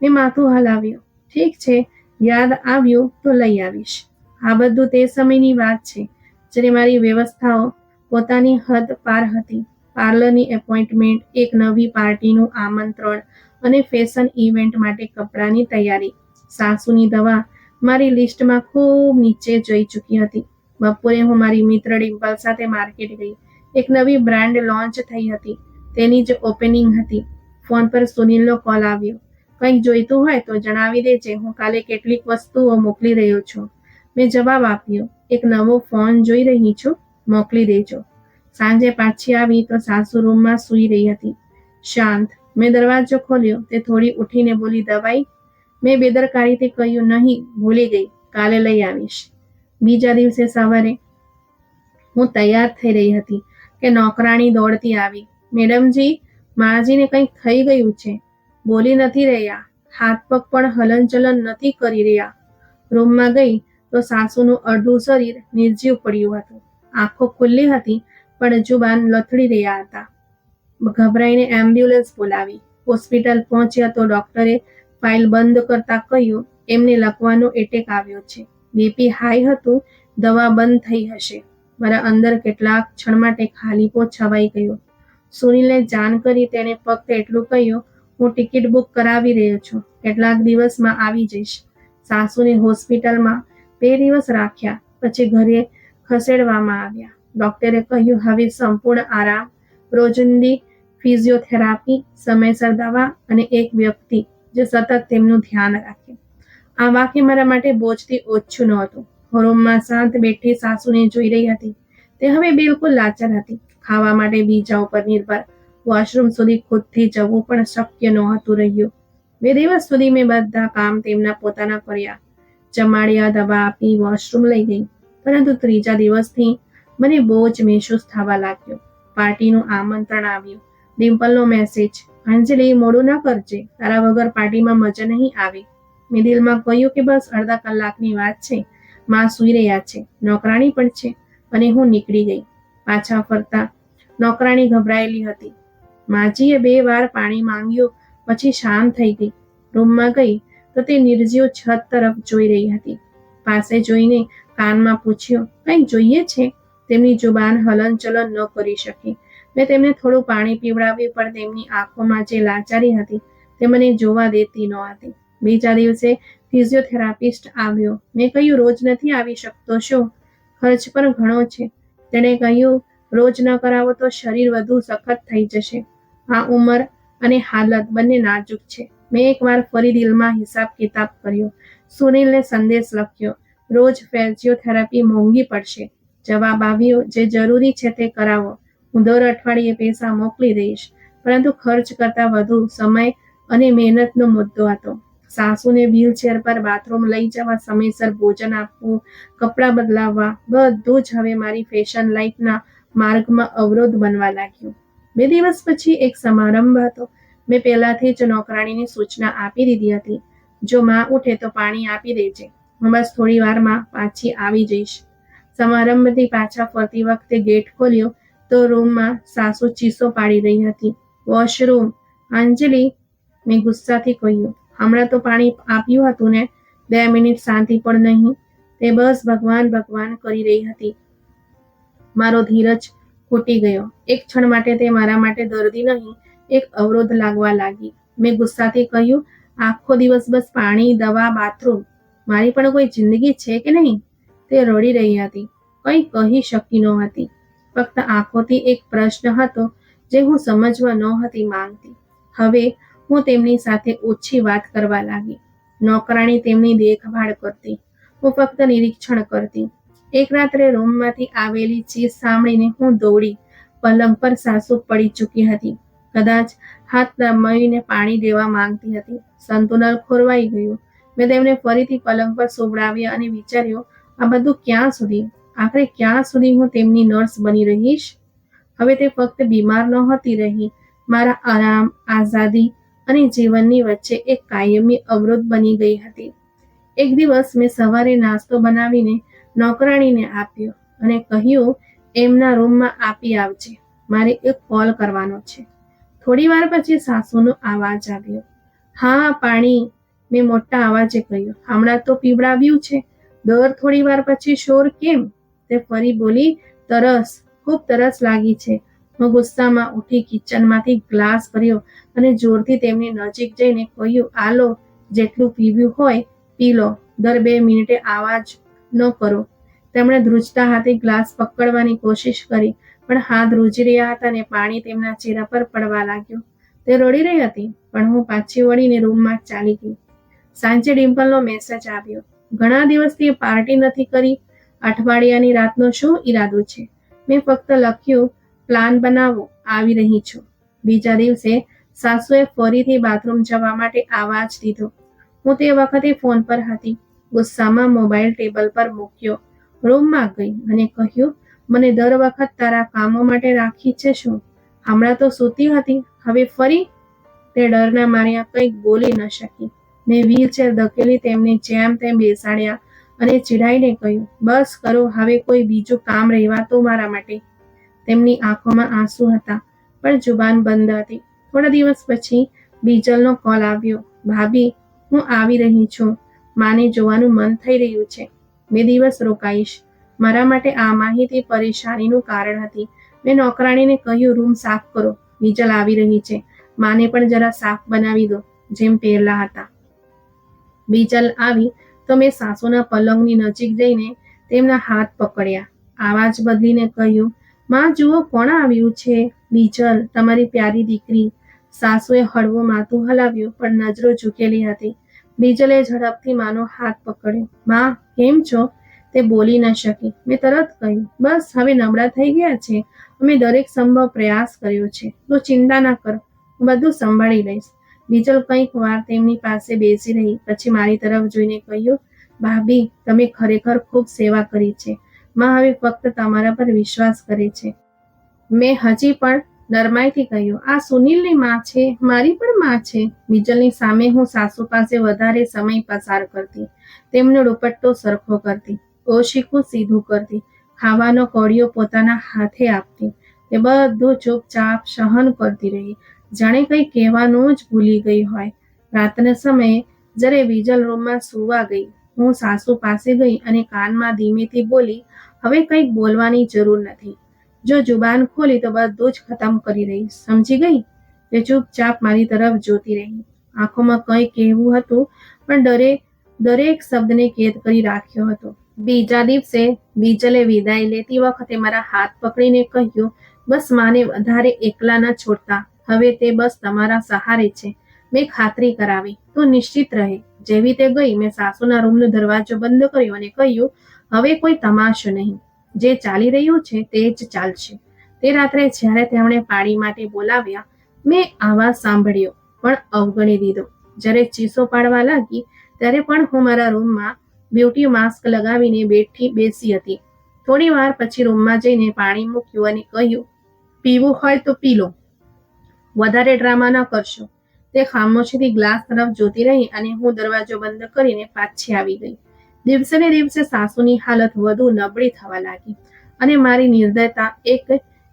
મેં માથું હલાવ્યું. ઠીક છે, યાદ આવ્યું તો લઈ આવીશ. આ બધું તે સમયની વાત છે જ્યારે મારી વ્યવસ્થાઓ પોતાની હદ પાર હતી. પાર્લરની એપોઇન્ટમેન્ટ, એક નવી પાર્ટીનું આમંત્રણ અને ફેશન ઇવેન્ટ માટે કપડાની તૈયારી. સાસુની દવા મારી લિસ્ટમાં ખૂબ નીચે જઈ ચૂકી હતી. બપોરે હું મારી મિત્ર ડિમ્પલ સાથે માર્કેટ ગઈ. એક નવી બ્રાન્ડ લોન્ચ થઈ હતી. તેની જ ઓપનિંગ હતી. ફોન પર સુનિલનો કોલ આવ્યો. કંઈક જોઈતું હોય તો જણાવી દેજે, હું કાલે કેટલીક વસ્તુઓ મોકલી રહ્યો છું. મેં જવાબ આપ્યો, એક નવો ફોન જોઈ રહી છું, મોકલી દેજો. સાંજે પાછી આવી તો સાસુ રૂમમાં સૂઈ રહી હતી, શાંત. મેં દરવાજો ખોલ્યો. તે થોડી ઉઠીને બોલી, દવાઈ? મેં બેદરકારીથી કહ્યું, નહીં, ભૂલી ગઈ, કાલે લઈ આવીશ. બીજા દિવસે સવારે હું તૈયાર થઈ રહી હતી કે નોકરાણી દોડતી આવી. મેડમજી, માજીને કંઈક થઈ ગયું છે, બોલી નથી રહ્યા, હાથ પગ પણ હલનચલન નથી કરી રહ્યા. રૂમમાં ગઈ તો સાસુનું અડધું શરીર નિર્જીવ પડ્યું હતું. આંખો ખુલ્લી હતી પણ જુબાન લથડી રહ્યા હતા. ગભરાઈને એમ્બ્યુલન્સ બોલાવી. હોસ્પિટલ પહોંચ્યા તો ડોક્ટરે ફાઇલ બંધ કરતા કહ્યું, એમને લખવાનો એટેક આવ્યો છે, બીપી હાઈ હતું, દવા બંધ થઈ હશે. મારા અંદર કેટલાક ક્ષણ માટે ખાલીપો છવાઈ ગયો. સુનિલને જાણ કરી તેણે ફક્ત એટલું કહ્યું, હું ટિકિટ બુક કરાવી રહ્યો છું, કેટલાક દિવસમાં આવી જઈશ. સાસુને હોસ્પિટલમાં 2 દિવસ રાખ્યા, પછી ઘરે ખસેડવામાં આવ્યા. ડોક્ટરે કહ્યું, હવે સંપૂર્ણ આરામ, રોજિંદી ફિઝિયોથેરાપી, સમયસર દવા અને એક વ્યક્તિ જે સતત તેમનું ધ્યાન રાખે. આ વાક્ય મારા માટે બોજથી ઓછું નહોતું. રૂમમાં શાંત બેઠી સાસુને જોઈ રહી હતી. તે હવે બિલકુલ લાચાર હતી. ખાવા માટે બીજા ઉપર નિર્ભર. વોશરૂમ સુધી ખુદથી જવું પણ શક્ય નહોતું રહ્યું. 2 દિવસ સુધી મેં બધા કામ તેમના પોતાના કર્યા. જમાડ્યા, દવા આપી, વોશરૂમ લઈ ગઈ. પરંતુ 3જા દિવસથી મને બોજ મહેસૂસ થવા લાગ્યો. પાર્ટીનું આમંત્રણ આવ્યું. ડિમ્પલનો મેસેજ, અંજલિ મોડું ન કરજે, તારા વગર પાર્ટીમાં મજા નહીં આવે. મેં દિલમાં કહ્યું કે બસ અડધા કલાકની વાત છે. માં સૂઈ રહ્યા છે, નોકરાણી પણ છે, અને હું નીકળી ગઈ. પાછા ફરતા નોકરાણી ગભરાયેલી હતી. માજીએ 2 વાર પાણી માંગ્યું પછી શાંત થઈ ગઈ. રૂમમાં ગઈ તો તે નિર્જીવ છત તરફ જોઈ રહી હતી. પાસે જોઈને કાનમાં પૂછ્યું, કંઈ જોઈએ છે? તેમની જુબાન હલનચલન ન કરી શકી. મેં તેમને થોડું પાણી પીવડાવ્યું, પણ તેમની આંખોમાં જે લાચારી હતી તે મને જોવા દેતી નહોતી. બીજા દિવસે ફિઝિયોથેરાપિસ્ટ આવ્યો. મેં કહ્યું, રોજ નથી આવી શકતો શું? ખર્ચ પણ ઘણો છે. તેણે કહ્યું, રોજ ન કરાવો તો શરીર વધુ સખત થઈ જશે. આ ઉંમર અને હાલત બંને નાજુક છે. મેં એકવાર ફરી દિલમાં હિસાબ કિતાબ કર્યો. સુનિલને સંદેશ લખ્યો, રોજ ફિઝિયોથેરાપી મોંઘી પડશે. જવાબ આવ્યો, જે જરૂરી છે તે કરાવો. હું દર અઠવાડિયે પૈસા મોકલી દઈશ. પરંતુ ખર્ચ કરતાં વધુ સમય અને મહેનતનો મુદ્દો હતો. સાસુને વ્હીલચેર પર બાથરૂમ લઈ જવા, સમયસર ભોજન આપવું, કપડાં બદલાવવા, બધું જ હવે મારી ફેશન લાઈફના માર્ગમાં અવરોધ બનવા લાગ્યું. 2 દિવસ પછી એક સમારંભ હતો. મેં પહેલાથી જ નોકરાણીની સૂચના આપી દીધી હતી, જો માં ઉઠે તો પાણી આપી દેજે. હું બસ થોડી વારમાં પાછી આવી જઈશ. સમારંભથી પાછા ફરતી વખતે ગેટ ખોલ્યો તો રૂમમાં સાસુ ચીસો પાડી રહી હતી. વોશરૂમ, અંજલિ, મેં ગુસ્સાથી કહ્યું, હમણાં તો પાણી આપ્યું હતું ને? 2 મિનિટ શાંતિ પણ નહીં. તે બસ ભગવાન ભગવાન કરી રહી હતી. મારો ધીરજ ખૂટી ગયો. એક ક્ષણ માટે તે મારા માટે દર્દી નહીં, એક અવરોધ લાગવા લાગી. મેં ગુસ્સાથી કહ્યું, આખો દિવસ બસ પાણી, દવા, બાથરૂમ. મારી પણ કોઈ જિંદગી છે કે નહીં? તે રડી રહી હતી. કંઈ કહી શકી નહોતી. ફક્ત આંખોથી એક પ્રશ્ન હતો જે હું સમજવા નહોતી માંગતી. હવે હું તેમની સાથે ઓછી વાત કરવા લાગી. નોકરાણી તેમની દેખભાળ કરતી. હું ફક્ત નિરીક્ષણ કરતી. એક રાત્રે રૂમમાંથી આવેલી ચીસ સાંભળીને હું દોડી. પલંગ પર સાસુ પડી ચૂકી હતી. કદાચ હાથ દબાવીને પાણી દેવા માંગતી હતી. સંતુલન ખોરવાઈ ગયું. મેં તેમને ફરીથી પલંગ પર સુવડાવ્યા અને વિચાર્યું, આ બધું ક્યાં સુધી? આખરે ક્યાં સુધી હું તેમની નર્સ બની રહીશ? હવે તે ફક્ત બીમાર નહોતી રહી, મારા આરામ, આઝાદી અને જીવનની વચ્ચે એક કાયમી અવરોધ બની ગઈ હતી. એક દિવસ મેં સવારે નાસ્તો બનાવીને નોકરાણીને આપ્યો અને કહ્યું, એમના રૂમમાં આપી આવજે, મારે એક કોલ કરવાનો છે. થોડી વાર પછી સાસુનો અવાજ આવ્યો. હા, પાણી, મેં મોટા અવાજે કહ્યું. હમણાં તો પીવડાવ્યું છે. દર થોડી વાર પછી શોર કેમ? તે ફરી બોલી, તરસ, ખૂબ તરસ લાગી છે. હું ગુસ્સામાં ઉઠી કિચનમાંથી ગ્લાસ ભર્યો અને જોરથી તેમની નજીક જઈને કહ્યું, આ લો, જેટલું પીવ્યું હોય પી લો. દર 2 મિનિટે અવાજ ન કરો. તેમણે ધ્રુજતા હાથે ગ્લાસ પકડવાની કોશિશ કરી, પણ હાથ ધ્રુજી રહ્યા હતા અને પાણી તેમના ચહેરા પર પડવા લાગ્યું. તે રડી રહી હતી, પણ હું પાછી વળીને રૂમમાં ચાલી ગઈ. સાંજે ડિમ્પલનો મેસેજ આવ્યો. ઘણા દિવસથી પાર્ટી નથી કરી. અઠવાડિયાની રાતનો શું ઈરાદો છે? મેં ફક્ત લખ્યું, પ્લાન બનાવો, આવી રહી છું. બીજા દિવસે સાસુએ ફરીથી બાથરૂમ જવા માટે આવાજ દીધો. હું તે વખતે ફોન પર હતી. ગુસ્સામાં મોબાઈલ ટેબલ પર મૂક્યો. રૂમમાં ગઈ અને કહ્યું, મને દર વખત તારા કામો માટે રાખી છે શું? હમણાં તો સૂતી હતી, હવે ફરી? તે ડરના માર્યા કંઈક બોલી ન શકી. મેં વ્હીલચેર ધકેલી તેમને જેમ તેમ બેસાડ્યા અને ચીડાઈને કહ્યું, બસ કરો, હવે કોઈ બીજું કામ રહેવાતું મારા માટે. તેમની આંખોમાં આંસુ હતા, પણ જુબાન બંધ હતી. થોડા દિવસ પછી બીજલનો કોલ આવ્યો. ભાભી, હું આવી રહી છું. માને જોવાનું મન થઈ રહ્યું છે. 2 દિવસ રોકાઈશ. મારા માટે આ માહિતી પરેશાનીનું કારણ હતી. મેં નોકરાણીને કહ્યું, રૂમ સાફ કરો, બીજલ આવી રહી છે. માને પણ જરા સાફ બનાવી દો, જેમ પહેલા હતા. બીજલ આવી તો મેં સાસુના પલંગની નજીક જઈને તેમના હાથ પકડ્યા. આવાજ બદલીને કહ્યું, માં જુઓ કોણ આવ્યું છે. બીજલ, તમારી પ્યારી દીકરી. સાસુએ હળવું માથું હલાવ્યું, પણ નજરો ઝૂકેલી હતી. બીજલે ઝડપથી માનો હાથ પકડ્યો. માં, કેમ છો? તે બોલી ન શકી. મેં તરત કહ્યું, બસ હવે નબળા થઈ ગયા છે. અમે દરેક સંભવ પ્રયાસ કર્યો છે. તું ચિંતા ના કર, હું બધું સંભાળી લઈશ. બીજલ કંઈક વાર તેમની પાસે બેસી રહી, પછી મારી તરફ જોઈને કહ્યું, ભાભી, તમે ખરેખર ખૂબ સેવા કરી છે. માં હવે ફક્ત તમારા પર વિશ્વાસ કરે છે. મેં હજી પણ નરમાઈથી કહ્યું, આ સુનિલની માં છે, મારી પણ માં છે. બીજલની સામે હું સાસુ પાસે વધારે સમય પસાર કરતી, તેમનો દુપટ્ટો સરખો કરતી, ઓશીકું સીધું કરતી, ખાવાનો કોળિયો પોતાના હાથે આપતી. એ બધું ચૂપચાપ સહન કરતી રહી, જાણે કંઈ કહેવાનું જ ભૂલી ગઈ હોય. રાતના સમયે જ્યારે બીજલ રૂમમાં સૂવા ગઈ, હું સાસુ પાસે ગઈ અને કાનમાં ધીમેથી બોલી, હવે કંઈક બોલવાની જરૂર નથી. જો જુબાન ખોલી તો બધું જ ખતમ કરી દઈશ, સમજી ગઈ? તે ચૂપચાપ મારી તરફ જોતી રહી. આંખોમાં કંઈ કહેવું હતું, પણ દરેક શબ્દને કેદ કરી રાખ્યો હતો. બીજા દિવસે બીજલે વિદાય લેતી વખતે મારા હાથ પકડીને કહ્યું, બસ માને વધારે એકલા ન છોડતા, હવે તે બસ તમારા સહારે છે. મેં ખાતરી કરાવી, તું નિશ્ચિત રહે. જેવી તે ગઈ, મેં સાસુના રૂમનો દરવાજો બંધ કર્યો અને કહ્યું, હવે કોઈ તમાશો નહીં. જે ચાલી રહ્યું છે તે જ ચાલશે. તે રાત્રે જ્યારે તેમણે પાણી માટે બોલાવ્યા, મેં આવાજ સાંભળ્યો પણ અવગણી દીધો. જ્યારે ચીસો પાડવા લાગી, ત્યારે પણ હું મારા રૂમમાં બ્યુટી માસ્ક લગાવીને બેસી હતી. થોડી વાર પછી રૂમમાં જઈને પાણી મૂક્યું અને કહ્યું, પીવું હોય તો પી લો, વધારે ડ્રામા ન કરશો. તે ખામોશીથી ગ્લાસ તરફ જોતી રહી અને હું દરવાજો બંધ કરીને પાછી આવી ગઈ. દિવસે ને દિવસે સાસુની હાલત વધુ નબળી થવા લાગી અને મારી નિર્દયતા એક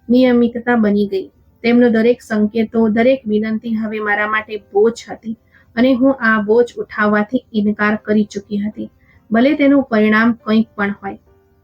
નિયમિતતા બની ગઈ. તેમનો દરેક સંકેતો, દરેક વિનંતી હવે મારા માટે બોજ હતી અને હું આ બોજ ઉઠાવવાથી ઇનકાર કરી ચૂકી હતી, ભલે તેનું પરિણામ કંઈક પણ હોય.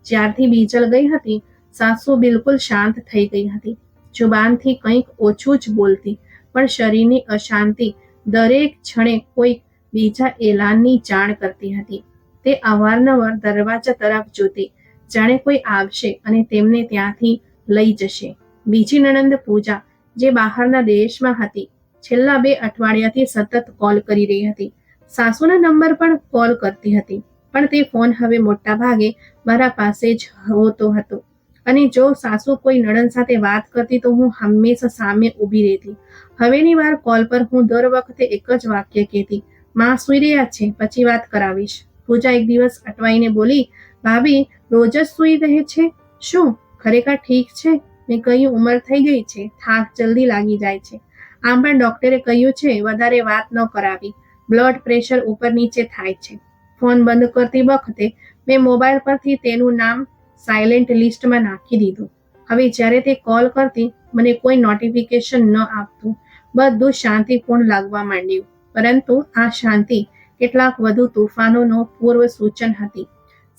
જ્યારથી બીજલ ગઈ હતી, સાસુ બિલકુલ શાંત થઈ ગઈ હતી. જુબાનથી કંઈક ઓછું જ બોલતી, પણ શરીરની અશાંતિ દરેક ક્ષણે કોઈક બીજા એલાનની જાણ કરતી હતી. તે અવારનવાર દરવાજા તરફ જોતી, જાણે કોઈ આવશે અને તેમને ત્યાંથી લઈ જશે. બીજી નણંદ પૂજા, જે બહારના દેશમાં હતી, છેલ્લા 2 અઠવાડિયાથી સતત કોલ કરી રહી હતી. સાસુના નંબર પણ કોલ કરતી હતી, પણ તે ફોન હવે મોટા ભાગે મારા પાસે જ હોતો હતો અને જો સાસુ કોઈ નણંદ સાથે વાત કરતી તો હું હંમેશા સામે ઊભી રહેતી. હવેની વાર કોલ પર હું દર વખતે એક જ વાક્ય કહેતી, માં સૂઈ રહ્યા છે, પછી વાત કરાવીશ. પૂજા એક દિવસ અટવાઈને બોલી, ભાભી રોજ જ સૂઈ રહે છે, શું ખરેખર ઠીક છે? મેં કહ્યું, ઉંમર થઈ ગઈ છે, થાક જલ્દી લાગી જાય છે. આમ પણ ડોક્ટરે કહ્યું છે વધારે વાત ન કરાવી, બ્લડ પ્રેશર ઉપર નીચે થાય છે. ફોન બંધ કરતી વખતે મેં મોબાઈલ પરથી તેનું નામ સાયલેન્ટ લિસ્ટમાં નાખી દીધું. હવે જ્યારે તે કોલ કરતી, મને કોઈ નોટિફિકેશન ન આપતું. બધું શાંતિપૂર્ણ લાગવા માંડ્યું, પરંતુ આ શાંતિ કેટલાક વધુ તોફાનોનો પૂર્વ સૂચન હતી.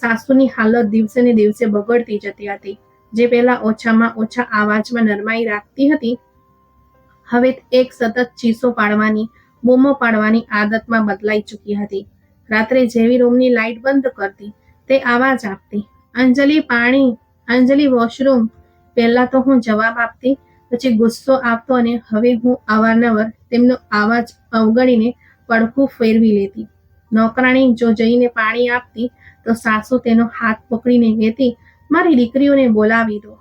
સાસુની હાલત દિવસે ને દિવસે બગડતી જતી હતી. જે પહેલા ઓછામાં ઓછા આવાજમાં નરમાઈ રાખતી હતી, હવે એક સતત ચીસો પાડવાની, બૂમો પાડવાની આદતમાં બદલાઈ ચૂકી હતી. રાત્રે જેવી રૂમની લાઇટ બંધ કરતી, તે આવાજ આપતી, અંજલિ પાણી, અંજલિ વોશરૂમ. પહેલા તો હું જવાબ આપતી, પછી ગુસ્સો આવતો અને હવે હું અવારનવાર તેમનો અવાજ અવગણીને પડખું ફેરવી લેતી. નોકરાણી જો જઈને પાણી આપતી તો સાસુ તેનો હાથ પકડીને કહેતી, મારી દીકરીઓને બોલાવી દો.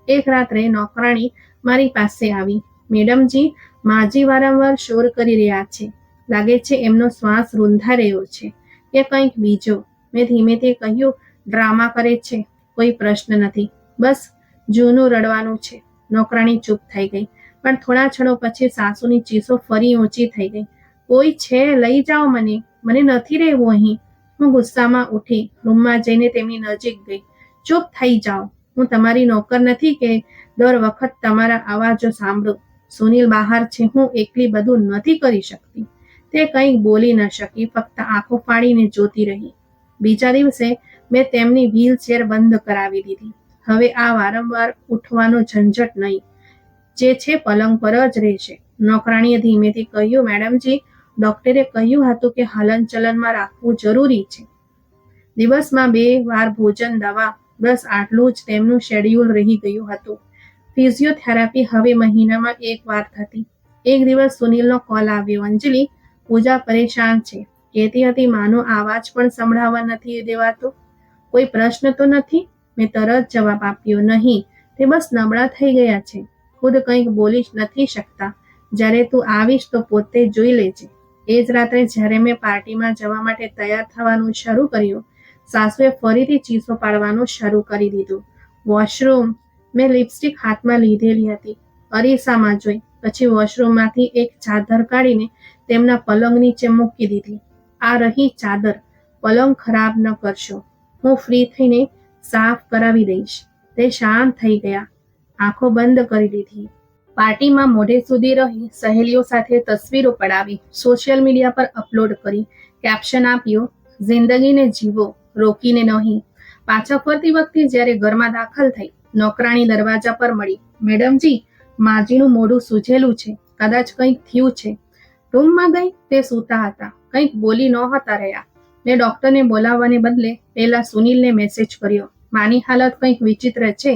એક રાત્રે નોકરાણી મારી પાસે આવી, મેડમજી, માજી વારંવાર શોર કરી રહ્યા છે, લાગે છે એમનો શ્વાસ રૂંધાઈ રહ્યો છે કે કંઈક બીજો. મેં ધીમેથી કહ્યું, ડ્રામા કરે છે, કોઈ પ્રશ્ન નથી, બસ જૂનું રડવાનું છે. નોકરાણી ચૂપ થઈ ગઈ, પણ થોડા ક્ષણો પછી સાસુની ચીસો ફરી ઊંચી થઈ ગઈ, કોઈ છે, લઈ જાઓ મને, મને નથી રહેવું અહીં. હું ગુસ્સામાં ઉઠી, રૂમમાં જઈને તેમની નજીક ગઈ. ચૂપ થઈ જાઓ, હું તમારી નોકર નથી કે દર વખત તમારા અવાજો સાંભળું. સુનિલ બહાર છે, હું એકલી બધું નથી કરી શકતી. તે કંઈક બોલી ન શકી, ફક્ત આંખો ફાડીને જોતી રહી. બીજા દિવસે મેં તેમની વ્હીલચેર બંધ કરાવી દીધી. હવે આ વારંવાર ઉઠવાનો ઝંઝટ નહીં, જે છે પલંગ પર જ રહેશે. નોકરાણીએ ધીમેથી કહ્યું, મેડમજી, ડોક્ટરે કહ્યું હતું કે હલનચલનમાં રાખવું જરૂરી છે. દિવસમાં 2 વાર ભોજન, દવા, બસ આટલું જ તેમનું શેડ્યુલ રહી ગયું હતું. ફિઝિયોથેરાપી હવે મહિનામાં 1 વાર થતી. એક દિવસ સુનિલનો કોલ આવ્યો. અંજલિ, પૂજા પરેશાન છે. કહેતી હતી માનો આવાજ પણ સંભળાવવા નથી દેવાતો. કોઈ પ્રશ્ન તો નથી? મેં તરત જવાબ આપ્યો, નહીં, તે બસ નબળા થઈ ગયા છે. ખુદ કંઈક બોલી જ નથી શકતા. જ્યારે તું આવીશ તો પોતે જોઈ લેજે. એ જ રાત્રે જ્યારે મેં પાર્ટીમાં જવા માટે તૈયાર થવાનું શરૂ કર્યું, સાસુએ ફરીથી ચીસો પાડવાનું શરૂ કરી દીધું. વોશરૂમ. મેં લિપસ્ટિક હાથમાં લીધેલી હતી. અરીસામાં જોઈ. પછી વોશરૂમમાંથી એક ચાદર કાઢીને તેમના પલંગ નીચે મૂકી દીધી. આ રહી ચાદર. પલંગ ખરાબ ન કરશો. હું ફ્રી થઈને સાફ કરાવી દઈશ. તે શાંત થઈ ગયા. આંખો બંધ કરી દીધી. પાર્ટીમાં મોડે સુધી રહી સહેલીઓ સાથે તસવીરો પડાવી, સોશિયલ મીડિયા પર અપલોડ કરી. કેપ્શન આપ્યું, જિંદગીને જીવો, રોકીને નહીં. પાછા ફરતી વખતે જ્યારે ઘરમાં દાખલ થઈ, નોકરાણી દરવાજા પર મળી. મેડમજી, માજીનું મોઢું સૂજેલું છે, કદાચ કંઈક થયું છે. રૂમમાં ગઈ, તે સૂતા હતા. કંઈક બોલી નહોતા રહ્યા. મેં ડોક્ટરને બોલાવવાને બદલે પહેલા સુનિલને મેસેજ કર્યો. માની હાલત કંઈક વિચિત્ર છે,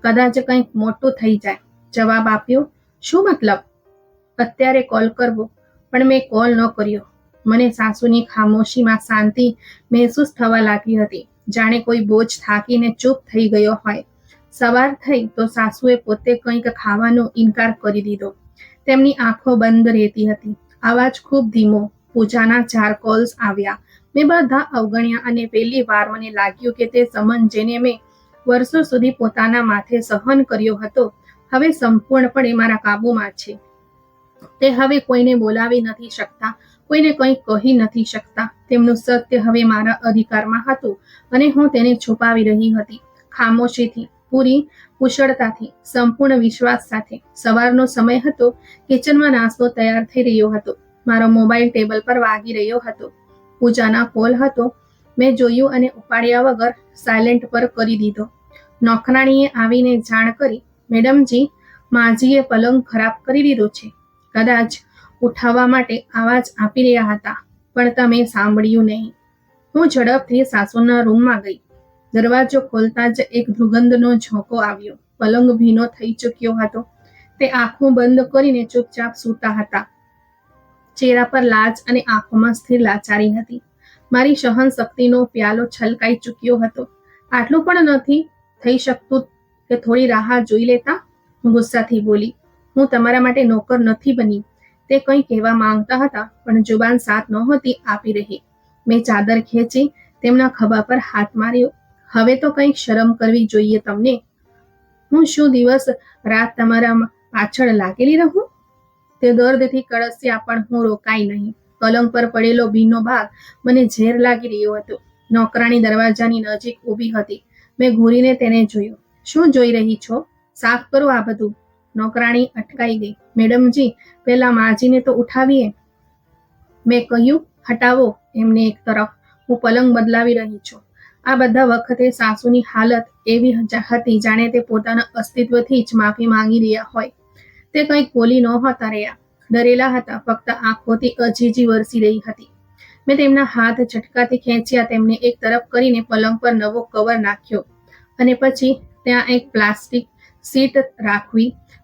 કદાચ કંઈક મોટું થઈ જાય. જવાબ આપ્યો, શું મતલબ? અત્યારે કોલ કરવો. પણ મેં કોલ ન કર્યો. મને સાસુની ખામોશીમાં શાંતિ મહેસૂસ થવા લાગી હતી, જાણે કોઈ બોજ થાકીને ચૂપ થઈ ગયો હોય. સવાર થઈ તો સાસુએ પોતે કંઈક ખાવાનો ઇનકાર કરી દીધો. તેમની આંખો બંધ રહેતી હતી. અવાજ ખૂબ ધીમો. પૂજાના 4 કોલ્સ આવ્યા. મેં બધા અવગણ્યા અને પહેલી વાર મને લાગ્યું કે તે સમન જેને મેં વર્ષો સુધી પોતાના માથે સહન કર્યો હતો, હવે સંપૂર્ણપણે મારા કાબૂમાં છે. તે હવે કોઈને બોલાવી નથી શકતા, કોઈને કંઈ કહી નથી શકતા. તેમનું સત્ય હવે મારા અધિકારમાં હતું અને હું તેને છુપાવી રહી હતી. ખામોશીથી, પૂરી કુશળતાથી, સંપૂર્ણ વિશ્વાસ સાથે. સવારનો સમય હતો. કિચનમાં નાસ્તો તૈયાર થઈ રહ્યો હતો. મારો મોબાઈલ ટેબલ પર વાગી રહ્યો હતો. પૂજાના કોલ હતો. મેં જોયું અને ઉપાડ્યા વગર સાયલેન્ટ પર કરી દીધો. નોકરાણીએ આવીને જાણ કરી, મેડમજી, માજીએ પલંગ ખરાબ કરી દીધો છે. કદાચ ઉઠાવવા માટે આવાજ આપી રહ્યા હતા, પણ તમે સાંભળ્યું નહીં. હું ઝડપથી સાસુના રૂમમાં ગઈ. દરવાજો ખોલતા જ એક દુર્ગંધનો ઝોકો આવ્યો. પલંગ ભીનો થઈ ચૂક્યો હતો. તે આંખો બંધ કરીને ચૂપચાપ સૂતા હતા. ચહેરા પર લાજ અને આંખોમાં સ્થિર લાચારી હતી. મારી સહન શક્તિનો પ્યાલો છલકાઈ ચૂક્યો હતો. આટલું પણ નથી થઈ શકતું કે થોડી રાહ જોઈ લેતા? હું ગુસ્સાથી બોલી, હું તમારા માટે નોકર નથી બની. તે કંઈ કહેવા માંગતા હતા, પણ જુબાન સાથ નહોતી આપી રહી. મેં ચાદર ખેંચી તેમના ખભા પર હાથ માર્યો. હવે તો કંઈક શરમ કરવી જોઈએ તમને. હું શું દિવસ રાત તમારા પાછળ લાગેલી રહું? તે દર્દથી કળસ્યા, પણ હું રોકાઈ નહીં. પલંગ પર પડેલો ભીનો ભાગ મને ઝેર લાગી રહ્યો હતો. નોકરાણી દરવાજાની નજીક ઊભી હતી. મેં ઘૂરીને તેને જોયો. શું જોઈ રહી છો? સાફ કરો આ બધું. નોકરાણી અટકાઈ ગઈ. મેડમજી, પહેલા માજીને તો ઉઠાવીએ. મેં કહ્યું, હટાવો એમને એક તરફ. હું પલંગ બદલાવી રહી છું. આ બધા વખતે સાસુની હાલત એવી હતી જાણે તે પોતાના અસ્તિત્વથી જ માફી માંગી રહ્યા હોય. તે કંઈક બોલી નહોતા રહ્યા. ડરેલા હતા. ફક્ત આંખોથી અજીજી વરસી રહી હતી. મેં તેમના હાથ ઝટકાથી ખેંચ્યા, તેમને એક તરફ કરીને પલંગ પર નવો કવર નાખ્યો અને પછી ત્યાં એક પ્લાસ્ટિક સીટ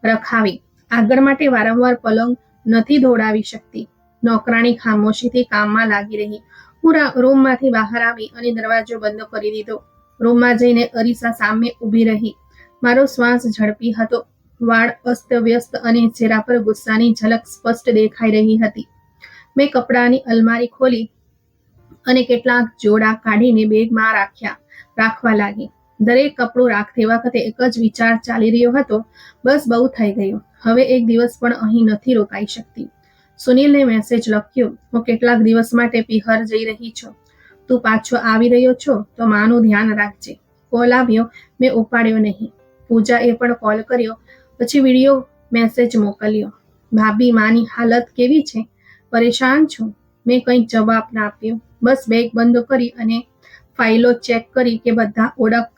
રખાવી. આગળ માટે વારંવાર પલંગ નથી દોડાવી શકતી. નોકરાણી ખામોશીથી કામમાં લાગી રહી. હું રૂમમાંથી બહાર આવી અને દરવાજો બંધ કરી દીધો. રૂમમાં જઈને અરીસા સામે ઊભી રહી. મારો શ્વાસ ઝડપી હતો. વાળ અસ્તવ્યસ્ત અને ચહેરા પર ગુસ્સાની ઝલક સ્પષ્ટ દેખાઈ રહી હતી. મેં કપડાની અલમારી ખોલી અને કેટલાક જોડા કાઢીને બેગમાં રાખવા લાગી. દરેક કપડું રાખતી વખતે એક જ વિચાર ચાલી રહ્યો હતો, બસ બહુ થઈ ગયું. હવે એક દિવસ પણ અહીં નથી રોકાઈ શકતી. સુનિલને મેસેજ લખ્યો, હું કેટલાક દિવસ માટે પિહર જઈ રહી છું. તું પાછો આવી રહ્યો છો તો માનું ધ્યાન રાખજે. કોલ આવ્યો. મેં ઉપાડ્યો નહીં. પૂજાએ પણ કોલ કર્યો. પછી વિડીયો મેસેજ મોકલ્યો. ભાભી, માની હાલત કેવી છે? પરેશાન છું. મેં કંઈ જવાબ ના આપ્યો. બસ બેગ બંધ કરી અને ફાઇલો ચેક કરી કે બધા ઓળખ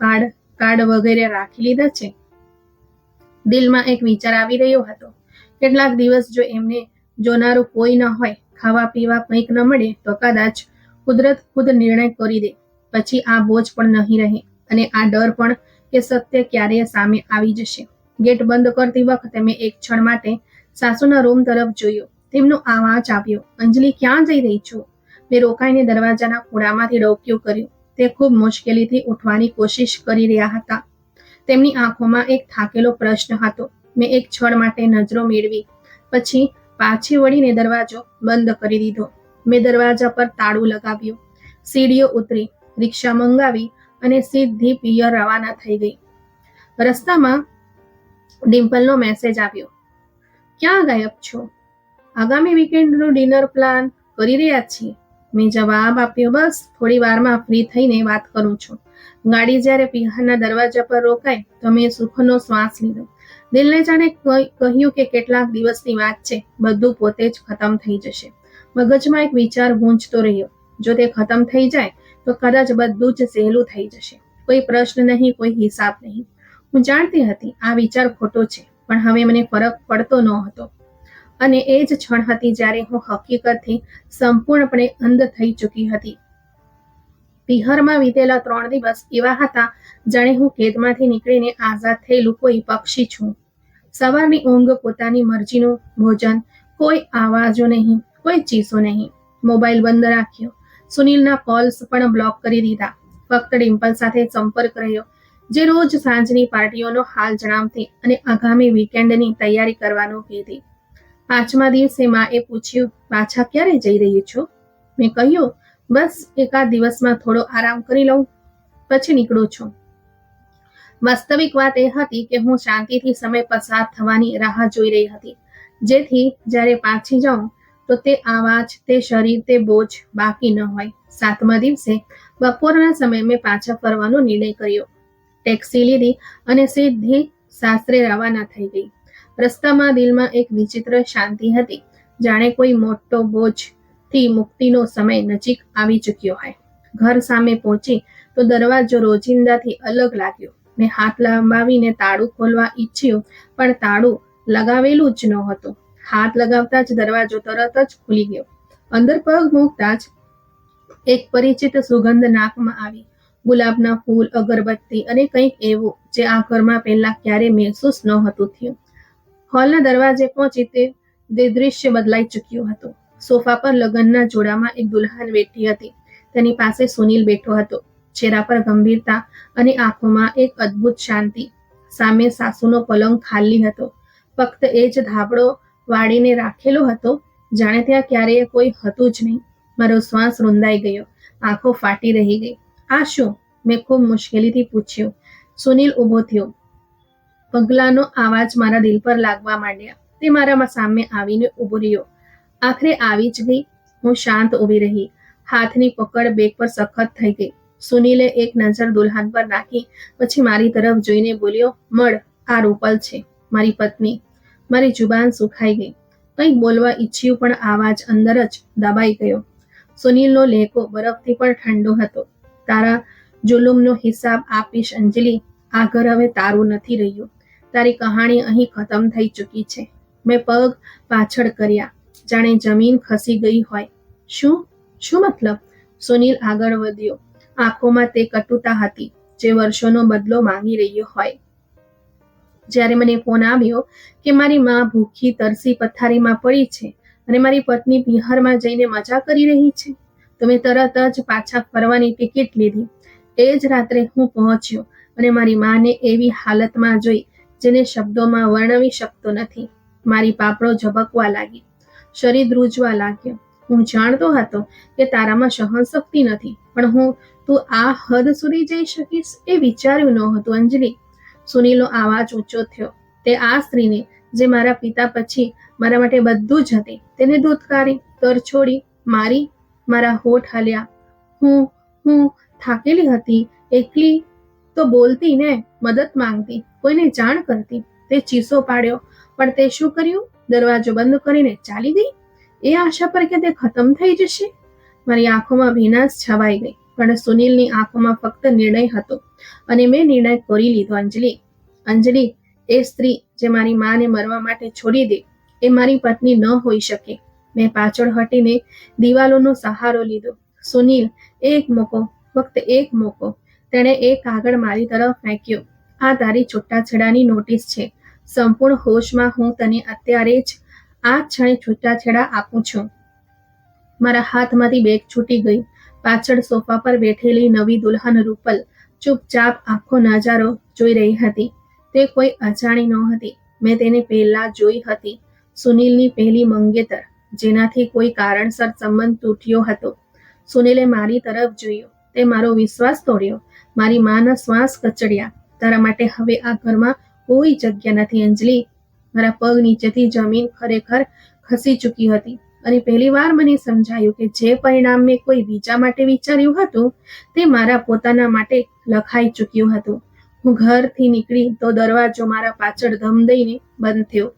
કાર્ડ વગેરે રાખી લીધા છે. દિલમાં એક વિચાર આવી રહ્યો હતો, કેટલાક દિવસ જો એમને જોનારું કોઈ ન હોય, ખાવા પીવા કંઈક ન મળે તો કદાચ કુદરત ખુદ નિર્ણય કરી દે. પછી આ બોજ પણ નહીં રહે અને આ ડર પણ કે સત્ય ક્યારેય સામે આવી જશે. ગેટ બંધ કરતી વખતે મેં એક ક્ષણ માટે સાસુના રૂમ તરફ જોયો. તેમનો અવાજ આવ્યો, અંજલિ ક્યાં જઈ રહી છો? મેં રોકાઈને દરવાજાના ખૂણામાંથી ડોકિયું કર્યું. તે ખૂબ મુશ્કેલીથી ઉઠવાની કોશિશ કરી રહ્યા હતા. તેમની આંખોમાં એક થાકેલો પ્રશ્ન હતો. મેં એક ક્ષણ માટે નજરો મેળવી, પછી પાછી વળીને દરવાજો બંધ કરી દીધો. મેં દરવાજા પર તાળું લગાવ્યું, સીડીઓ ઉતરી, રિક્ષા મંગાવી અને સીધી પિયર રવાના થઈ ગઈ. રસ્તામાં ડિમ્પલનો મેસેજ આવ્યો, ક્યાં ગાયબ છો? આગામી વીકેન્ડનું ડિનર પ્લાન કરી રહ્યા છીએ. મેં જવાબ આપ્યો, બસ થોડી વારમાં ફ્રી થઈને વાત કરું છું. ગાડી જ્યારે પિયરના દરવાજા પર રોકાઈ તો મેં સુખનો શ્વાસ લીધો. દિલને જાણે કહ્યું કે કેટલાક દિવસની વાત છે, બધું પોતે જ ખતમ થઈ જશે. મગજમાં એક વિચાર ગૂંજતો રહ્યો, જો તે ખતમ થઈ જાય તો કદાચ બધું જ સહેલું થઈ જશે. કોઈ પ્રશ્ન નહીં, કોઈ હિસાબ નહીં. હું જાણતી હતી આ વિચાર ખોટો છે, પણ હવે મને ફરક પડતો ન હતો. અને એ જ ક્ષણ હતી જ્યારે હું હકીકતથી સંપૂર્ણપણે અંધ થઈ ચૂકી હતી. પિહરમાં વીતેલા 3 દિવસ એવા હતા જાણે હું કેદમાંથી નીકળીને આઝાદ થયેલું કોઈ પક્ષી છું. સવારની ઊંઘ, પોતાની મરજીનું ભોજન, કોઈ આવાજો નહીં, કોઈ ચીસો નહીં. મોબાઈલ બંધ રાખ્યો, સુનિલના કોલ્સ પણ બ્લોક કરી દીધા. ફક્ત ડિમ્પલ સાથે સંપર્ક રહ્યો, જે રોજ સાંજની પાર્ટીઓનો હાલ જણાવતી અને આગામી વીકેન્ડની તૈયારી કરવાનું કહેતી. 5મા દિવસે માએ પૂછ્યું, પાછા ક્યારે જઈ રહી છો? મેં કહ્યું, બસ એકાદ દિવસમાં થોડો આરામ કરી લઉં, પછી નીકળું છું. વાસ્તવિક વાત એ હતી કે હું શાંતિથી સમય પસાર થવાની રાહ જોઈ રહી હતી, જેથી જ્યારે પાછી જાઉં તો તે આવાજ, તે શરીર, તે બોજ બાકી ન હોય. 7મા દિવસે બપોરના સમયે મેં પાછા ફરવાનો નિર્ણય કર્યો. ટેક્સી લીધી અને સીધી સાસરે રવાના થઈ ગઈ. રસ્તામાં દિલમાં એક વિચિત્ર શાંતિ હતી, જાણે કોઈ મોટો બોજથી મુક્તિનો સમય નજીક આવી ચૂક્યો હોય. ઘર સામે પહોંચી તો દરવાજો રોજિંદાથી અલગ લાગ્યો. મેં હાથ લંબાવીને તાળું ખોલવા ઈચ્છ્યું, પણ તાળું લગાવેલું જ નહોતું. હાથ લગાવતા જ દરવાજો તરત જ ખુલી ગયો. અંદર પગ મૂકતા જ એક પરિચિત સુગંધ નાકમાં આવી. ગુલાબના ફૂલ, અગરબત્તી અને કંઈક એવું જે આ ઘરમાં પહેલા ક્યારેય મહેસૂસ નહોતું થયું. હોલના દરવાજે પહોંચી તે દૃશ્ય બદલાઈ ચૂક્યું હતું. સોફા પર લગ્નના જોડામાં એક દુલ્હન બેઠી હતી. તેની પાસે સુનિલ બેઠો હતો, ચહેરા પર ગંભીરતા અને આંખોમાં એક અદ્ભુત શાંતિ. સામે સાસુનો પલંગ ખાલી હતો, ફક્ત એ જ ધાબળો વાળીને રાખેલો હતો, જાણે ત્યાં ક્યારેય કોઈ હતું જ નહીં. મારો શ્વાસ રૂંધાઈ ગયો, આંખો ફાટી રહી ગઈ. આ શું? મેં ખૂબ મુશ્કેલીથી પૂછ્યું. સુનિલ ઊભો થયો. પગલાંનો આવાજ મારા દિલ પર લાગવા માંડ્યા. તે મારા સામે આવીને ઊભો રહ્યો. આખરે આવી જ ગઈ. હું શાંત ઊભી રહી. હાથની પકડ બેગ પર સખત થઈ ગઈ. સુનિલે એક નજર દુલ્હન પર નાખી, પછી મારી તરફ જોઈને બોલ્યો, મળ, આ રૂપલ છે, મારી પત્ની. મારી જુબાન સુખાઈ ગઈ. કંઈક બોલવા ઈચ્છ્યું, પણ આવાજ અંદર જ દબાઈ ગયો. સુનિલનો લહેકો બરફથી પણ ઠંડો હતો. તારા જુલુમનો હિસાબ આપીશ અંજલિ. આ ઘર હવે તારું નથી રહ્યું. તારી કહાણી અહીં ખતમ થઈ ચૂકી છે. મેં પગ પાછળ કર્યા, જાણે જમીન ખસી ગઈ હોય. શું શું મતલબ? સુનિલ આગળ વધ્યો. આંખોમાં તે કટુતા હતી જે વર્ષોનો બદલો માંગી રહ્યો હોય. જ્યારે મને ફોન આવ્યો કે મારી માં ભૂખી તરસી પથારીમાં પડી છે અને મારી પત્ની પિહરમાં જઈને મજા કરી રહી છે, તો મેં તરત જ પાછા ફરવાની ટિકિટ લીધી. એ જ રાત્રે હું પહોંચ્યો અને મારી માને એવી હાલતમાં જોઈ જેને શબ્દોમાં વર્ણવી શકતો નથી. મારી પાપડો ઝબકવા લાગી, શરીર ધ્રુજવા લાગ્યો. હું જાણતો હતો કે તારામાં સહનશક્તિ નથી, પણ તું આ હદ સુધી જઈ શકીશ એ વિચાર્યું નહોતું અંજલિ. સુનિલનો આવાજ ઊંચો થયો. તે આ સ્ત્રીને જે મારા પિતા પછી મારા માટે બધું જ હતી, તેને ધૂતકારી, તરછોડી, મારી. મારા હોઠ હલ્યા. હું થાકેલી હતી, એકલી તો બોલતી ને, મદદ માંગતી, કોઈને જાણ કરતી. તે ચીસો પાડ્યો, પણ તે શું કર્યું? દરવાજો બંધ કરીને ચાલી ગઈ, એ આશા પર કે તે ખતમ થઈ જશે. મારી આંખોમાં ભીનાશ છવાઈ ગઈ, પણ સુનિલની આંખોમાં ફક્ત નિર્ણય હતો, અને મેં નિર્ણય કરી લીધો. અંજલિ, એ સ્ત્રી જે મારી માને મરવા માટે છોડી દે, એ મારી પત્ની ન હોઈ શકે. મેં પાછળ હટીને દિવાલોનો સહારો લીધો. સુનિલ, એક મોકો, ફક્ત એક મોકો. તેણે એક કાગળ મારી તરફ ફેંક્યો. આ તારી છૂટાછેડાની નોટિસ છે. સંપૂર્ણ હોશમાં હું તને અત્યારે જ આ ક્ષણે છૂટાછેડા આપું છું. મારા હાથમાંથી બેગ છૂટી ગઈ. પાછળ સોફા પર બેઠેલી નવી દુલ્હન રૂપલ ચૂપચાપ આખો નજારો જોઈ રહી હતી. તે કોઈ અજાણી નહોતી. મેં તેને પહેલા જોઈ હતી. સુનિલની પહેલી મંગેતર, જેનાથી કોઈ કારણસર સંબંધ તૂટ્યો હતો. સુનિલે મારી તરફ જોયું. તે મારો વિશ્વાસ તોડ્યો. મારી માના શ્વાસ કચડ્યા. તારા માટે હવે આ ઘરમાં કોઈ જગ્યા નથી અંજલિ. મારા પગ નીચેથી જમીન ખરેખર ખસી ચૂકી હતી અને પહેલીવાર મને સમજાયું કે જે પરિણામ મેં કોઈ બીજા માટે વિચાર્યું હતું તે મારા પોતાના માટે લખાઈ ચૂક્યું હતું. હું ઘરથી નીકળી તો દરવાજો મારા પાછળ ધમ દઈને બંધ થયો.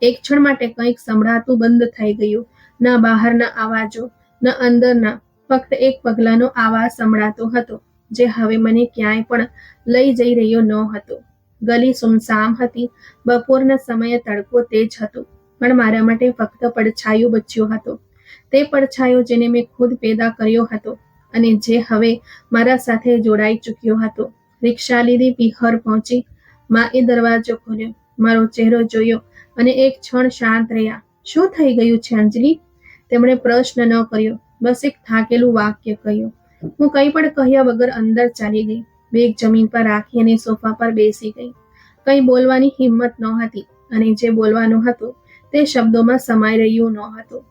એક ક્ષણ માટે કંઈક સંભળાતું બંધ થઈ ગયું. ના બહારના અવાજો, ન અંદરના. ફક્ત એક પગલાંનો આવાજ સંભળાતો હતો જે હવે મને ક્યાંય પણ લઈ જઈ રહ્યો ન હતો. ગલી સુમસામ હતી. બપોરના સમયે તડકો તેજ હતો, પણ મારા માટે ફક્ત પડછાયો બચ્યો હતો. તે પડછાયો જેને મેં ખુદ પેદા કર્યો હતો અને જે હવે મારા સાથે જોડાઈ ચૂક્યો હતો. રિક્ષા લીધી, પીહર પહોંચી. માએ દરવાજો ખોલ્યો, મારો ચહેરો જોયો અને એક ક્ષણ શાંત રહ્યા. શું થઈ ગયું છે અંજલિ? તેમણે પ્રશ્ન ન કર્યો, બસ એક થાકેલું વાક્ય કહ્યું. હું કંઈ પણ કહ્યા વગર અંદર ચાલી ગઈ. બેગ જમીન પર રાખી અને સોફા પર બેસી ગઈ. કંઈ બોલવાની હિંમત નહોતી અને જે બોલવાનું હતું તે શબ્દોમાં સમાઈ રહ્યું નહોતું.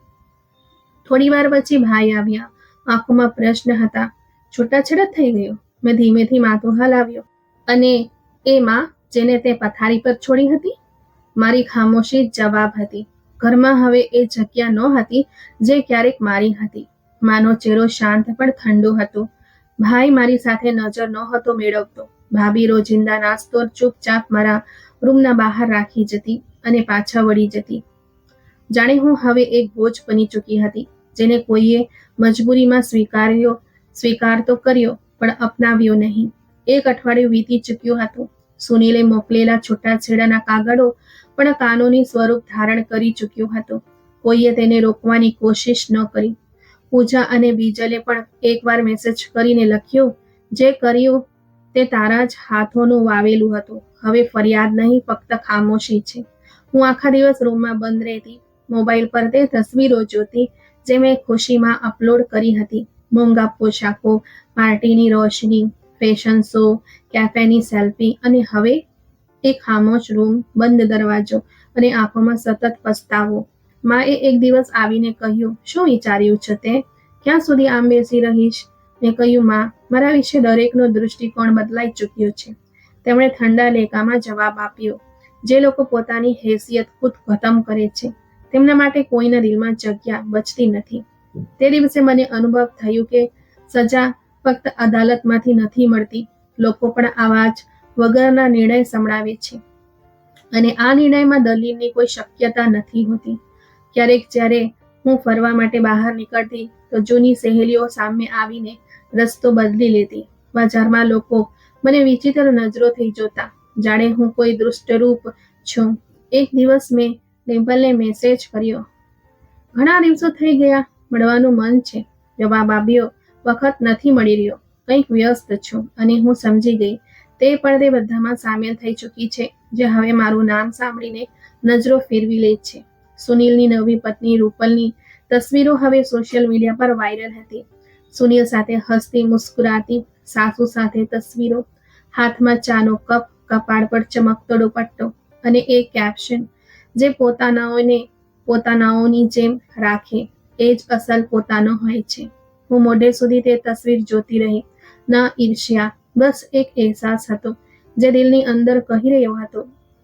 થોડી વાર પછી ભાઈ આવ્યા. આંખોમાં પ્રશ્ન હતા. છૂટાછેડા થઈ ગયો? મેં ધીમેથી માથું હલાવ્યો. અને એમાં જેને તે પથારી પર છોડી હતી? મારી ખામોશી જ જવાબ હતી. ઘરમાં હવે એ જગ્યા નહોતી જે ક્યારેક મારી હતી. માનો ચહેરો શાંત પણ ઠંડો હતો. ભાઈ મારી સાથે નજર નહોતો મેળવતો. ભાભી રોજિંદા નાસ્તો ચૂપચાપ મારા રૂમના બહાર રાખી જતી અને પાછા વળી જતી. જાણે હું હવે એક બોજ બની ચૂકી હતી જેને કોઈએ મજબૂરીમાં સ્વીકાર તો કર્યો પણ અપનાવ્યો નહીં. એક અઠવાડિયું વીતી ચૂક્યું હતું. સુનિલે મોકલેલા છૂટાછેડાના કાગળો પણ કાનૂની સ્વરૂપ ધારણ કરી ચૂક્યું હતું. કોઈએ તેને રોકવાની કોશિશ ન કરી. પૂજા અને બીજલે પણ એકવાર મેસેજ કરીને લખ્યું, જે કર્યું તે તારા જ હાથોનું વાવેલું હતું. હવે ફરિયાદ નહીં, ફક્ત ખામોશી છે. હું આખા દિવસ રૂમમાં બંધ રહેતી. મોબાઈલ પર તે તસવીરો જોતી જે મેં ખુશીમાં અપલોડ કરી હતી. મોંઘા પોશાકો, પાર્ટીની રોશની, ફેશન શો, કેફેની સેલ્ફી અને હવે એક ખામોશ રૂમ, બંધ દરવાજો અને આંખોમાં સતત પસ્તાવો. માએ એક દિવસ આવીને કહ્યું, શું વિચાર્યું છે તે? ક્યાં સુધી આમ બેસી રહીશ? મેં કહ્યું, માં, મારા વિશે દરેકનો દૃષ્ટિકોણ બદલાઈ ચૂક્યો છે. તેમણે ઠંડા લેખામાં જવાબ આપ્યો, જે લોકો પોતાની હેસિયત ખુદ ખતમ કરે છે તેમના માટે કોઈના દિલમાં જગ્યા બચતી નથી. તે દિવસે મને અનુભવ થયું કે સજા ફક્ત અદાલતમાંથી નથી મળતી. લોકો પણ આવાજ વગરના નિર્ણય સંભળાવે છે અને આ નિર્ણયમાં દલીલની કોઈ શક્યતા નથી હોતી. ક્યારેક જ્યારે હું ફરવા માટે બહાર નીકળતી તો જૂની સહેલીઓ સામે આવીને રસ્તો બદલી લેતી. બજારમાં લોકો મને વિચિત્ર નજરોથી જોતા, જાણે હું કોઈ દુષ્ટરૂપ છું. એક દિવસ મેં ડિમ્પલને મેસેજ કર્યો, ઘણા દિવસો થઈ ગયા, મળવાનું મન છે. જવાબ આવ્યો, વખત નથી મળી રહ્યો, કંઈક વ્યસ્ત છું. અને હું સમજી ગઈ તે પણ તે બધામાં સામેલ થઈ ચૂકી છે જે હવે મારું નામ સાંભળીને નજરો ફેરવી લે છે. સુનિલની નવી પત્ની રૂપલની તસવીરો હવે સોશિયલ મીડિયા પર વાયરલ હતી. સુનિલ સાથે હસતી મુસ્કુરાતી, સાસુ સાથે તસવીરો, હાથમાં ચાનો કપ, કપાળ પર ચમકતો દુપટ્ટો અને એક કેપ્શન, જે પોતાનાઓની જેમ રાખે એ જ અસલ પોતાનો હોય છે. હું મોઢે સુધી તે તસવીર જોતી રહી. ન ઈર્ષ્યા, બસ એક અહેસાસ હતો જે દિલની અંદર કહી રહ્યો હતો,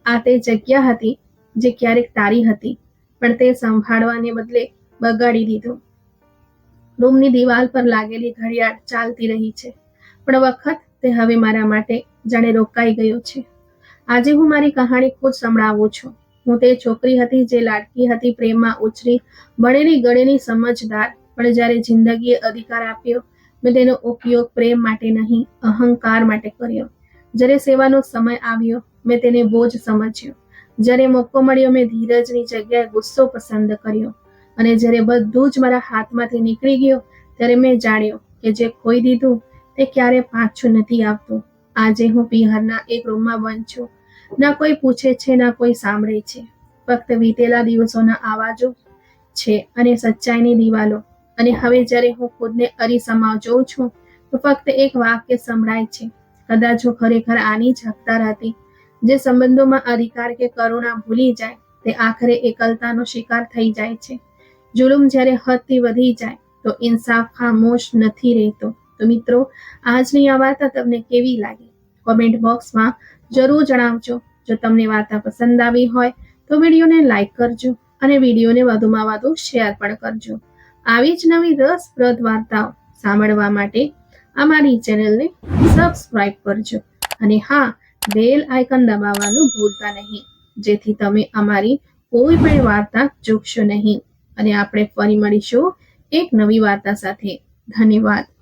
આ તે જગ્યા હતી જે ક્યારેક તારી હતી પણ તે સંભાળવાને બદલે બગાડી દીધું. રૂમની દિવાલ પર લાગેલી ઘડિયાળ ચાલતી રહી છે પણ વખત તે હવે મારા માટે જાણે રોકાઈ ગયો છે. આજે હું મારી કહાણી ખુદ સંભળાવું છું. હું તે છોકરી હતી જે લાડકી હતી, પ્રેમમાં ઉછરી, ભણેલી ગળેલી, સમજદાર. પણ જ્યારે જિંદગીએ અધિકાર આપ્યો, મેં તેનો ઉપયોગ પ્રેમ માટે નહીં, અહંકાર માટે કર્યો. જ્યારે સેવાનો સમય આવ્યો, મેં તેને બોજ સમજ્યો. જ્યારે મોકો મળ્યો, મેં ધીરજની જગ્યાએ ગુસ્સો પસંદ કર્યો. અને જ્યારે બધું જ મારા હાથમાંથી નીકળી ગયો, ત્યારે મેં જાણ્યો કે જે ખોઈ દીધું તે ક્યારે પાછું નથી આવતું. આજે હું પિહરના એક રૂમમાં બંધ છું. ના કોઈ પૂછે છે, ના કોઈ સાંભળે છે. ફક્ત વીતેલા દિવસોના આવાજો છે અને સચ્ચાઈની દિવાલો. અને હવે જ્યારે હું ખુદને અરીસામાં જોઉં છું તો ફક્ત એક વાક્ય સંભળાય છે, કદાચ હું ખરેખર આની જ હકદાર હતી. જે સંબંધોમાં અધિકાર કે કરુણા ભૂલી જાય તે આખરે એકલતાનો શિકાર થઈ જાય છે. જુલુમ જ્યારે હદથી વધી જાય તો ઇન્સાફ ખામોશ નથી રહેતો. તો મિત્રો, આજની આ વાર્તા તમને કેવી લાગી? કોમેન્ટ બોક્સમાં જરૂર જણાવજો. જો તમને વાર્તા પસંદ આવી હોય તો વિડીયોને લાઈક કરજો અને વિડીયોને વધુમાં વધુ શેર પણ કરજો. આવી જ નવી રસપ્રદ વાર્તાઓ સાંભળવા માટે અમારી ચેનલને સબસ્ક્રાઇબ કરજો. અને હા, બેલ આઇકન દબાવવાનું ભૂલતા નહીં, જેથી તમે અમારી કોઈ પણ વાર્તા ચૂકશો નહીં. અને આપણે ફરી મળીશું એક નવી વાર્તા સાથે. ધન્યવાદ.